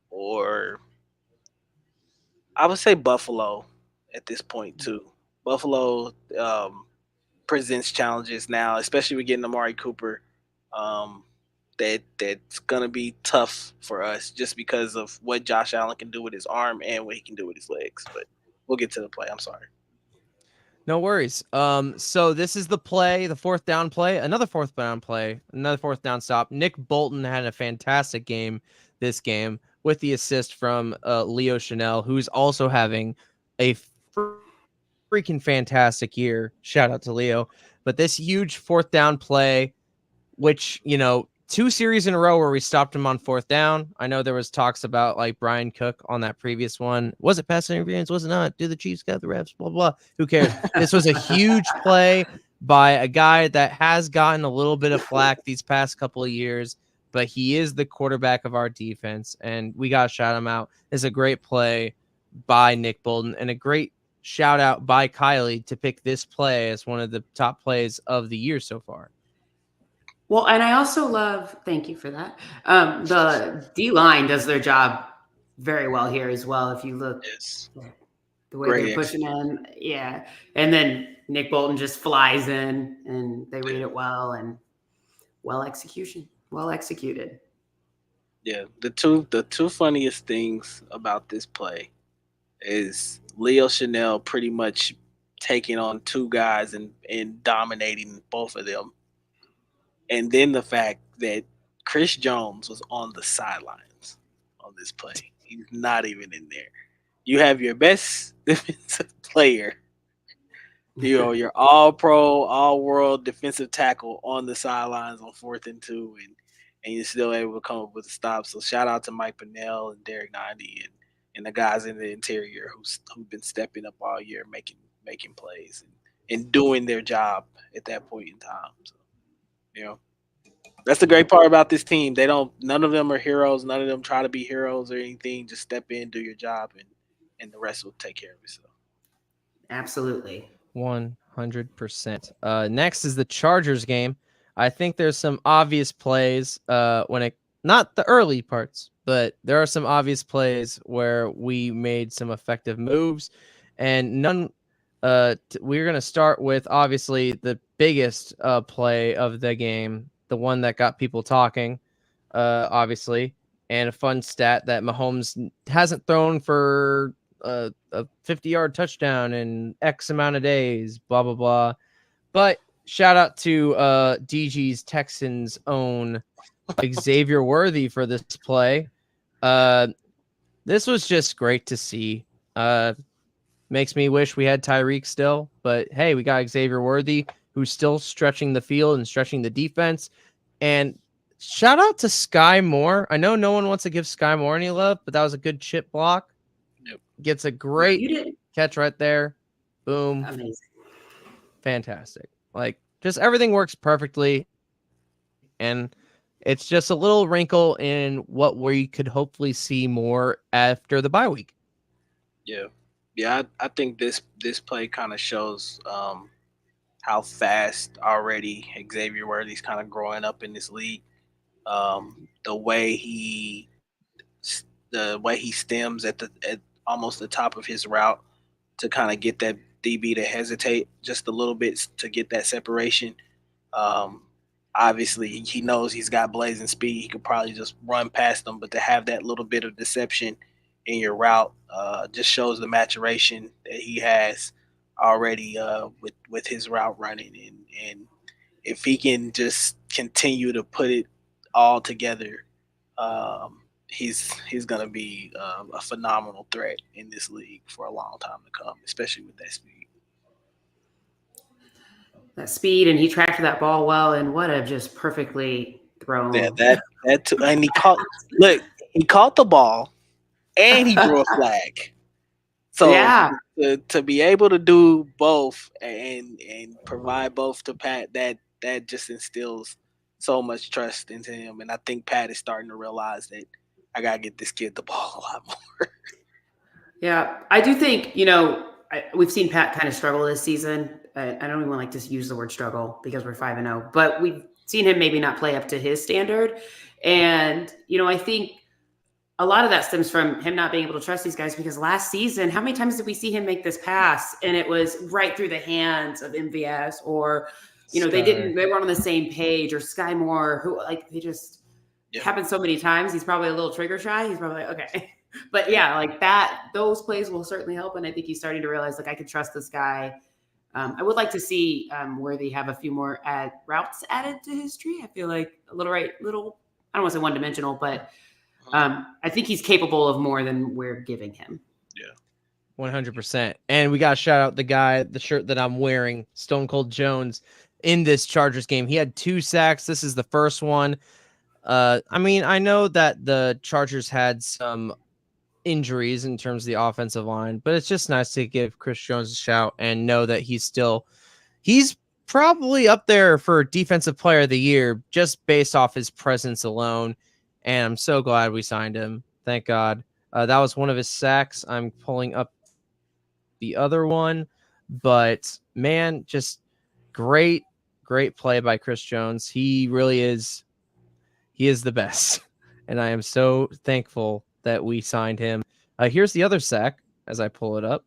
or I would say Buffalo at this point too. Buffalo presents challenges now, especially with getting Amari Cooper. That's gonna be tough for us just because of what Josh Allen can do with his arm and what he can do with his legs. But we'll get to the play. I'm sorry. No worries. So this is the play, the fourth down play, another fourth down stop. Nick Bolton had a fantastic game this game with the assist from Leo Chanel, who's also having a freaking fantastic year. Shout out to Leo. But this huge fourth down play, which, 2 series in a row where we stopped him on fourth down. I know there was talks about like Brian Cook on that previous one. Was it pass interference? Was it not? Do the Chiefs got the refs? Blah, blah. Who cares? This was a huge play by a guy that has gotten a little bit of flack these past couple of years, but he is the quarterback of our defense, and we got to shout him out. It's a great play by Nick Bolton and a great shout out by Kylie to pick this play as one of the top plays of the year so far. Well, and I also love, thank you for that. The D line does their job very well here as well. If you look the way Great they're pushing in, yeah. And then Nick Bolton just flies in and they read it well and well executed. Yeah, the two funniest things about this play is Leo Chanel pretty much taking on 2 guys and dominating both of them. And then the fact that Chris Jones was on the sidelines on this play. He's not even in there. You have your best defensive player, your all-pro, all-world defensive tackle on the sidelines on 4th and 2, and you're still able to come up with a stop. So shout out to Mike Pennell and Derek Nandi and the guys in the interior who've been stepping up all year, making plays and doing their job at that point in time. So, that's the great part about this team. None of them are heroes. None of them try to be heroes or anything. Just step in, do your job, and the rest will take care of itself. Absolutely. 100%. Next is the Chargers game. I think there's some obvious plays not the early parts, but there are some obvious plays where we made some effective moves, and we're going to start with obviously the biggest play of the game, the one that got people talking, obviously, and a fun stat that Mahomes hasn't thrown for a 50-yard touchdown in X amount of days, blah, blah, blah. But shout out to DG's Texans' own Xavier Worthy for this play. This was just great to see. Makes me wish we had Tyreek still, but hey, we got Xavier Worthy, who's still stretching the field and stretching the defense. And shout out to Sky Moore. I know no one wants to give Sky Moore any love, but that was a good chip block. Yep. Gets a great catch right there. Boom. Amazing. Fantastic. Like, just everything works perfectly. And it's just a little wrinkle in what we could hopefully see more after the bye week. Yeah. Yeah, I think this play kind of shows how fast already Xavier Worthy's kind of growing up in this league. The way he stems at almost the top of his route to kind of get that DB to hesitate just a little bit to get that separation. Um, Obviously, he knows he's got blazing speed. He could probably just run past them, but to have that little bit of deception in your route just shows the maturation that he has already with his route running. And if he can just continue to put it all together, he's gonna be a phenomenal threat in this league for a long time to come, especially with that speed. That speed, and he tracked that ball well, and what a just perfectly thrown. Yeah, that too. And he caught the ball and he drew a flag. So Yeah. to be able to do both and provide both to Pat, that just instills so much trust into him. And I think Pat is starting to realize that I gotta get this kid the ball a lot more. Yeah, I do think, we've seen Pat kind of struggle this season. I don't even like to use the word struggle because we're 5-0, but we've seen him maybe not play up to his standard. And, I think a lot of that stems from him not being able to trust these guys, because last season, how many times did we see him make this pass and it was right through the hands of MVS, or, they weren't on the same page, or Sky Moore, who they just happened so many times. He's probably a little trigger shy. He's probably like, okay. But yeah, those plays will certainly help. And I think he's starting to realize, I can trust this guy. I would like to see Worthy have a few more routes added to his tree. I feel like a little, I don't want to say one-dimensional, but I think he's capable of more than we're giving him. Yeah. 100%. And we got to shout out the shirt that I'm wearing, Stone Cold Jones, in this Chargers game. He had 2 sacks. This is the first one. I know that the Chargers had some injuries in terms of the offensive line, but it's just nice to give Chris Jones a shout and know that he's probably up there for Defensive Player of the Year just based off his presence alone. And I'm so glad we signed him. Thank God. That was one of his sacks. I'm pulling up the other one, but man, just great play by Chris Jones. He really is. He is the best. And I am so thankful that we signed him. Here's the other sack as I pull it up.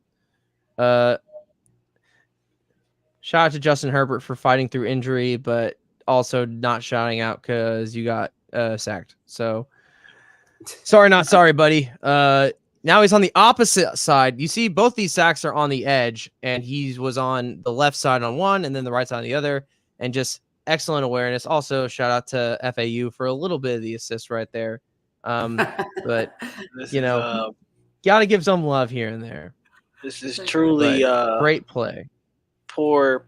Shout out to Justin Herbert for fighting through injury, but also not shouting out because you got sacked. So sorry, not sorry, buddy. Now he's on the opposite side. You see, both these sacks are on the edge, and he was on the left side on one and then the right side on the other, and just excellent awareness. Also, shout out to FAU for a little bit of the assist right there. But gotta give some love here and there. This is truly great play. Poor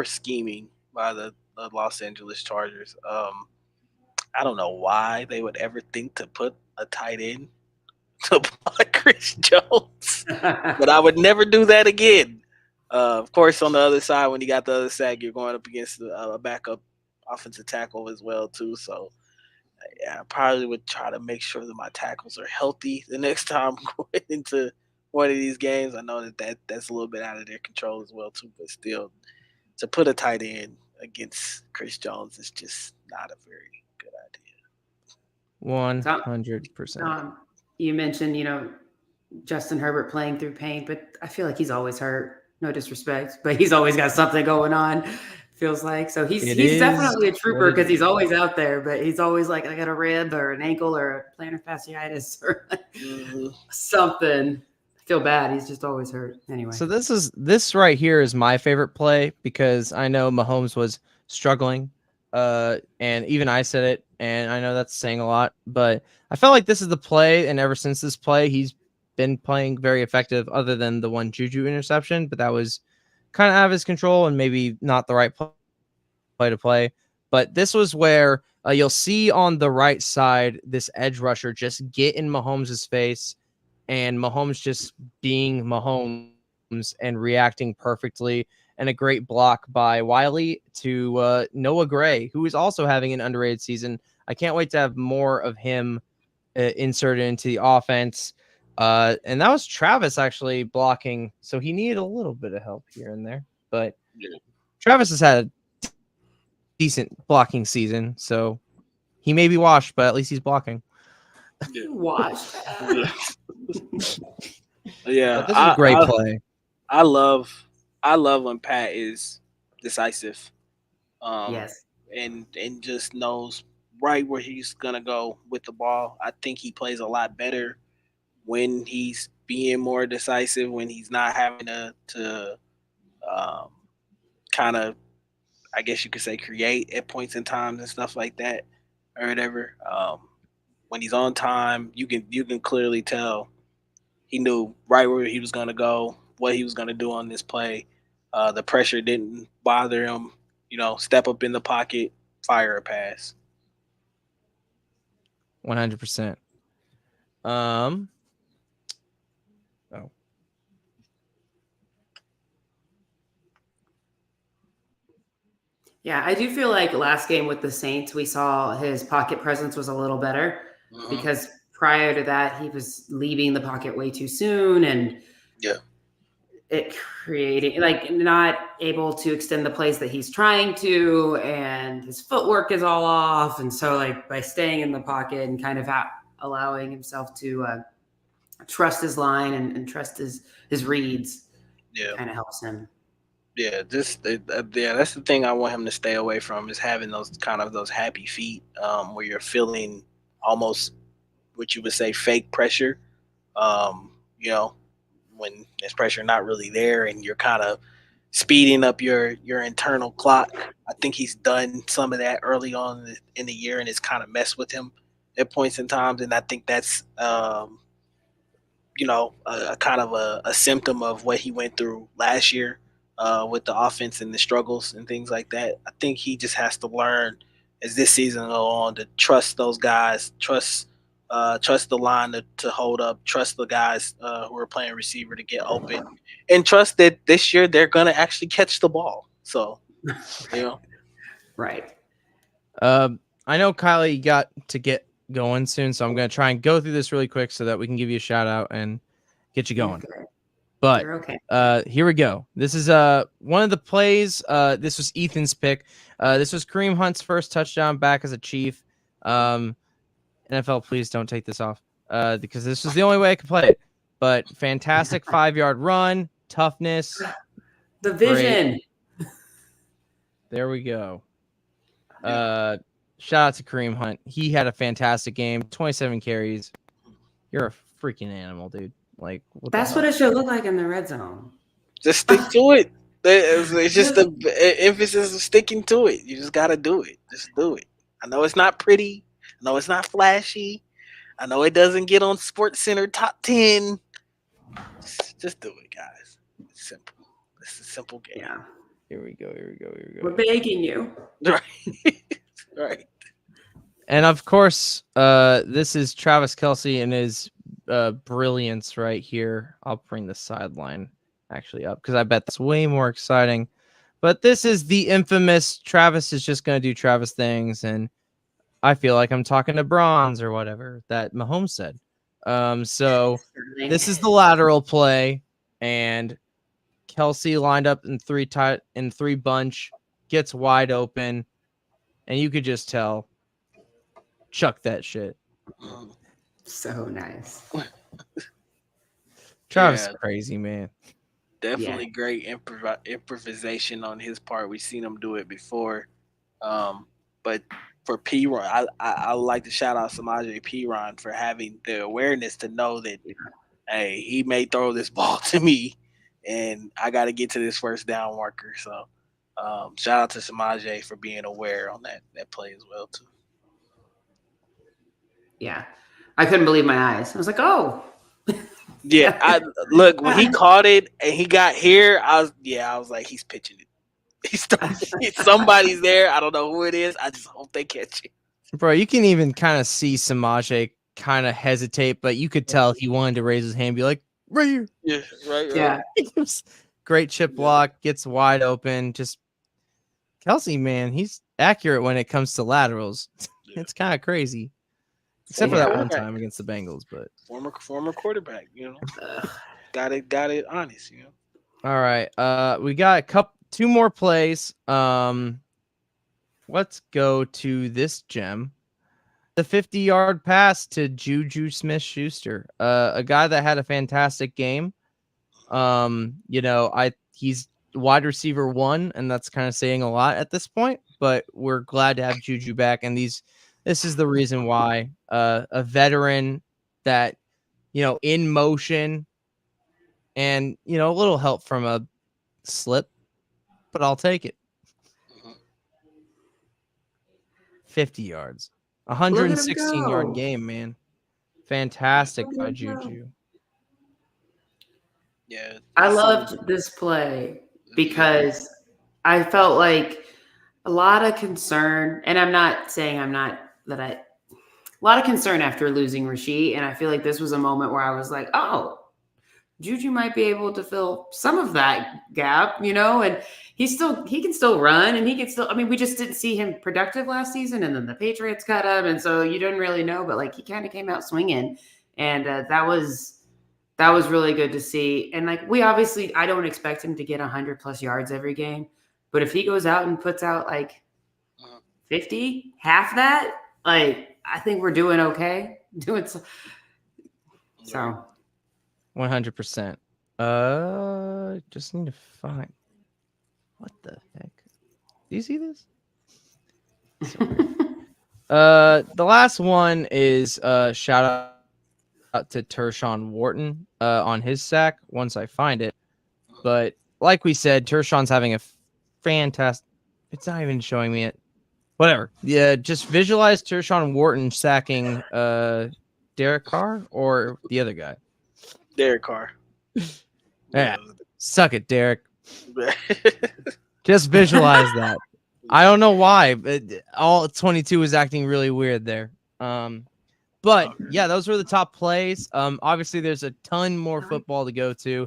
scheming by the Los Angeles Chargers. I don't know why they would ever think to put a tight end to block Chris Jones, but I would never do that again. Of course, on the other side, when you got the other sack, you're going up against a backup offensive tackle as well too. So yeah, I probably would try to make sure that my tackles are healthy the next time I'm going into one of these games. I know that's a little bit out of their control as well too, but still, to put a tight end against Chris Jones is just not a very good idea. 100%. You mentioned, Justin Herbert playing through pain, but I feel like he's always hurt. No disrespect, but he's always got something going on. Feels like so he's definitely a trooper because he's always out there, but he's always like, I got a rib or an ankle or a plantar fasciitis or something. I feel bad. He's just always hurt. Anyway. So this right here is my favorite play because I know Mahomes was struggling. And even I said it, and I know that's saying a lot, but I felt like this is the play, and ever since this play, he's been playing very effective other than the one Juju interception, but that was kind of out of his control and maybe not the right play to play. But this was where you'll see on the right side, this edge rusher just get in Mahomes' face, and Mahomes just being Mahomes and reacting perfectly, and a great block by Wiley to Noah Gray, who is also having an underrated season. I can't wait to have more of him inserted into the offense. And that was Travis actually blocking, so he needed a little bit of help here and there. But Travis has had a decent blocking season, so he may be washed, but at least he's blocking. Washed. Yeah, But this is a great play. I love when Pat is decisive. Yes. And just knows right where he's gonna go with the ball. I think he plays a lot better when he's being more decisive, when he's not having to kind of, I guess you could say, create at points in times and stuff like that or whatever. When he's on time, you can clearly tell he knew right where he was gonna go, what he was gonna do on this play. The pressure didn't bother him. Step up in the pocket, fire a pass. 100%. Oh. Yeah, I do feel like last game with the Saints, we saw his pocket presence was a little better because prior to that, he was leaving the pocket way too soon and it creating like not able to extend the plays that he's trying to, and his footwork is all off. And so, like by staying in the pocket and kind of allowing himself to trust his line and trust his reads, kind of helps him. Yeah, that's the thing I want him to stay away from, is having those happy feet, where you're feeling almost what you would say fake pressure. When there's pressure not really there, and you're kind of speeding up your internal clock. I think he's done some of that early on in the year, and it's kind of messed with him at points in times. And I think that's a kind of a symptom of what he went through last year with the offense and the struggles and things like that. I think he just has to learn as this season goes on to trust those guys, trust the line to hold up, trust the guys who are playing receiver to get open, and trust that this year they're going to actually catch the ball. So, Right. I know Kylie got to get going soon, so I'm going to try and go through this really quick so that we can give you a shout out and get you going. Okay. But okay. Here we go. This is one of the plays. This was Ethan's pick. This was Kareem Hunt's first touchdown back as a Chief. NFL, please don't take this off because this is the only way I can play it. But fantastic 5-yard run, toughness. The vision. Great. There we go. Shout out to Kareem Hunt. He had a fantastic game. 27 carries. You're a freaking animal, dude. Like that's what it should look like in the red zone. Just stick to it. It's just the emphasis of sticking to it. You just got to do it. Just do it. I know it's not pretty. I know it's not flashy. I know it doesn't get on Sports Center top 10. Just do it, guys. It's simple. It's a simple game. Yeah. Here we go. We're begging you. Right. Right. And of course, this is Travis Kelce and his brilliance right here. I'll bring the sideline actually up because I bet that's way more exciting. But this is the infamous Travis is just going to do Travis things. And I feel like I'm talking to Bronze or whatever that Mahomes said. So this is the lateral play, and Kelce lined up in three bunch, gets wide open, and you could just tell, chuck that shit. So nice. Travis is crazy, man. Definitely great improvisation on his part. We've seen him do it before. But for P-Ron, I like to shout out Samaje P-Ron for having the awareness to know that, hey, he may throw this ball to me, and I got to get to this first down marker. So shout out to Samaje for being aware on that play as well, too. Yeah. I couldn't believe my eyes. I was like, oh. Yeah, look, when he caught it and he got here, I was like, he's pitching it. Somebody's there. I don't know who it is. I just hope they catch it. Bro, you can even kind of see Samaje kind of hesitate, but you could tell he wanted to raise his hand and be like, right here. Yeah, right. Yeah. Great chip block, gets wide open. Just Kelce, man, he's accurate when it comes to laterals. It's kind of crazy. Except for that one time against the Bengals, but former quarterback, got it honest, All right, we got a 2 more plays. Let's go to this gem. The 50-yard pass to Juju Smith-Schuster, a guy that had a fantastic game. He's wide receiver 1, and that's kind of saying a lot at this point, but we're glad to have Juju back. And this is the reason why a veteran that, in motion and, a little help from a slip, but I'll take it. 50 yards, 116-yard game, man. Fantastic by Juju. Yeah, I loved this play because I felt like a lot of concern, and I'm not saying a lot of concern after losing Rasheed, and I feel like this was a moment where I was like, oh, Juju might be able to fill some of that gap, and he can still run, and he can still, we just didn't see him productive last season, and then the Patriots cut him, and so you didn't really know, but like he kind of came out swinging, and that was really good to see. And like I don't expect him to get 100+ yards every game, but if he goes out and puts out like 50, half that, like I think we're doing okay. So 100%. Just need to find what the heck. Do you see this? The last one is shout out to Tershawn Wharton on his sack once I find it. But like we said, Tershawn's having a fantastic. It's not even showing me it. Whatever. Yeah, just visualize Tershawn Wharton sacking Derek Carr or the other guy. Derek Carr. Yeah. Suck it, Derek. Just visualize that. I don't know why, but all 22 was acting really weird there. But yeah, those were the top plays. Obviously, there's a ton more football to go to,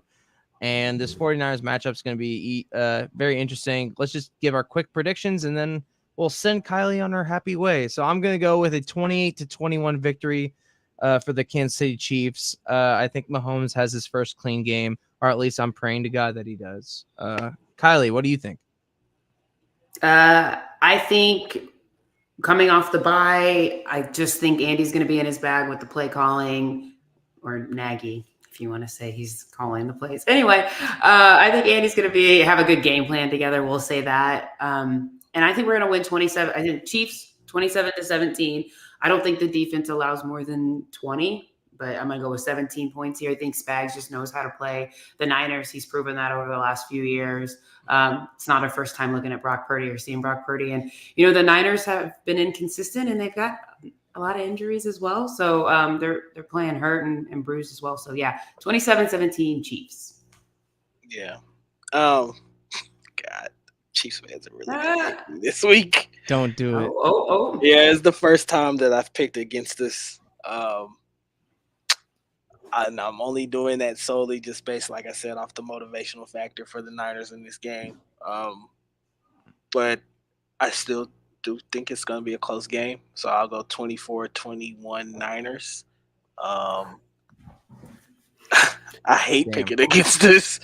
and this 49ers matchup is going to be very interesting. Let's just give our quick predictions, and then we'll send Kylie on her happy way. So I'm going to go with a 28-21 victory for the Kansas City Chiefs. I think Mahomes has his first clean game, or at least I'm praying to God that he does. Kylie, what do you think? I think coming off the bye, I just think Andy's going to be in his bag with the play calling, or Nagy, if you want to say he's calling the plays. Anyway, I think Andy's going to have a good game plan together. We'll say that. And I think we're going to win 27. I think Chiefs 27-17. I don't think the defense allows more than 20, but I'm going to go with 17 points here. I think Spags just knows how to play the Niners. He's proven that over the last few years. It's not our first time looking at Brock Purdy or seeing Brock Purdy. And, the Niners have been inconsistent, and they've got a lot of injuries as well. So they're playing hurt and bruised as well. So, yeah, 27-17 Chiefs. Yeah. God. Chiefs fans are really good this week. Don't do it. Oh. Yeah, it's the first time that I've picked against this. And I'm only doing that solely just based, like I said, off the motivational factor for the Niners in this game. But I still do think it's going to be a close game. So I'll go 24-21 Niners. I hate picking against this.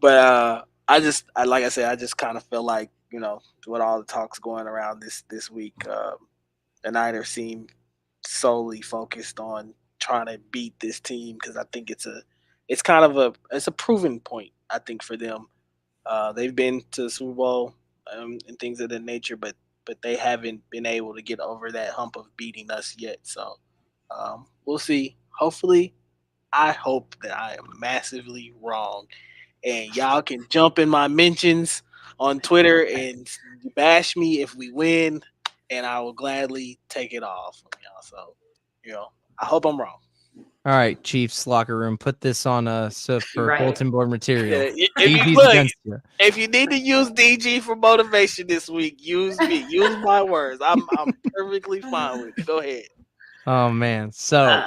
But I just kind of feel like, with all the talks going around this week, the Niners seem solely focused on trying to beat this team, because I think it's a proven point, I think, for them. They've been to the Super Bowl and things of that nature, but they haven't been able to get over that hump of beating us yet. So we'll see. Hopefully, I hope that I am massively wrong, and y'all can jump in my mentions on Twitter and bash me if we win, and I will gladly take it off from y'all. So, I hope I'm wrong. All right, Chiefs locker room, put this on for bulletin board material. Yeah, if you need to use DG for motivation this week, use me. Use my words. I'm perfectly fine with it. Go ahead. Oh man. So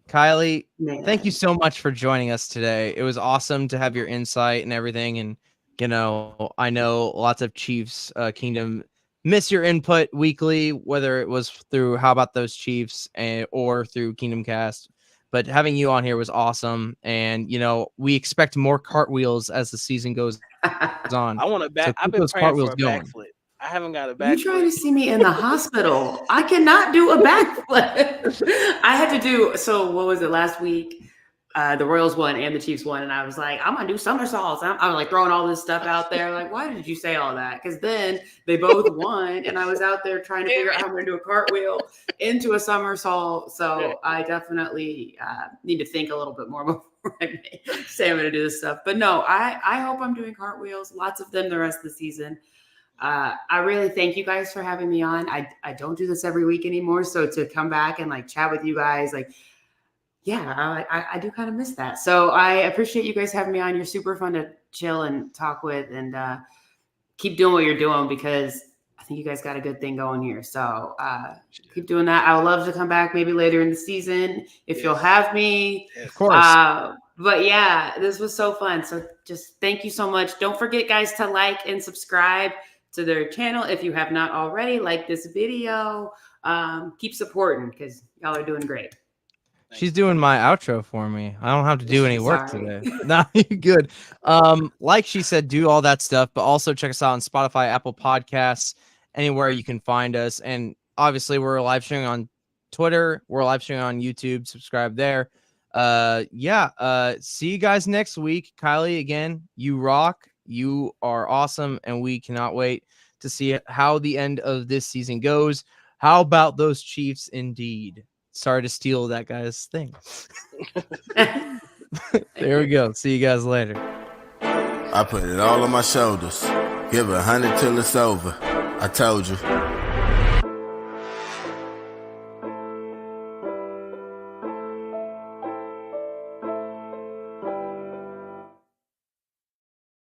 Kylie, thank you so much for joining us today. It was awesome to have your insight and everything. And, I know lots of Chiefs Kingdom miss your input weekly, whether it was through How About Those Chiefs or through Kingdom Cast. But having you on here was awesome. And, we expect more cartwheels as the season goes It's on. I want to back. So I've keep been those praying for cartwheels a going. backflip. I haven't got a You backflip. trying to see me in the hospital? I cannot do a backflip. I had to do, so what was it last week? The Royals won and the Chiefs won. And I was like, I'm going to do somersaults. I'm like throwing all this stuff out there. Like, why did you say all that? Because then they both won. And I was out there trying to figure out how I'm going to do a cartwheel into a somersault. So I definitely need to think a little bit more before I say I'm going to do this stuff. But no, I hope I'm doing cartwheels, lots of them the rest of the season. I really thank you guys for having me on. I don't do this every week anymore. So to come back and like chat with you guys, like, yeah, I do kind of miss that. So I appreciate you guys having me on. You're super fun to chill and talk with, and keep doing what you're doing because I think you guys got a good thing going here. So keep doing that. I would love to come back maybe later in the season if you'll have me. Of course. But yeah, this was so fun. So just thank you so much. Don't forget, guys, to like and subscribe to their channel if you have not already. Like this video. Keep supporting because y'all are doing great. She's doing my outro for me. I don't have to do any work Sorry. today. No, you're good. Like she said, do all that stuff, but also check us out on Spotify, Apple Podcasts, anywhere you can find us. And obviously, we're live streaming on Twitter. We're live streaming on YouTube. Subscribe there. See you guys next week. Kylie, again, you rock. You are awesome, and we cannot wait to see how the end of this season goes. How about those Chiefs indeed? Sorry to steal that guy's thing. There we go. See you guys later. I put it all on my shoulders. Give 100 till it's over. I told you.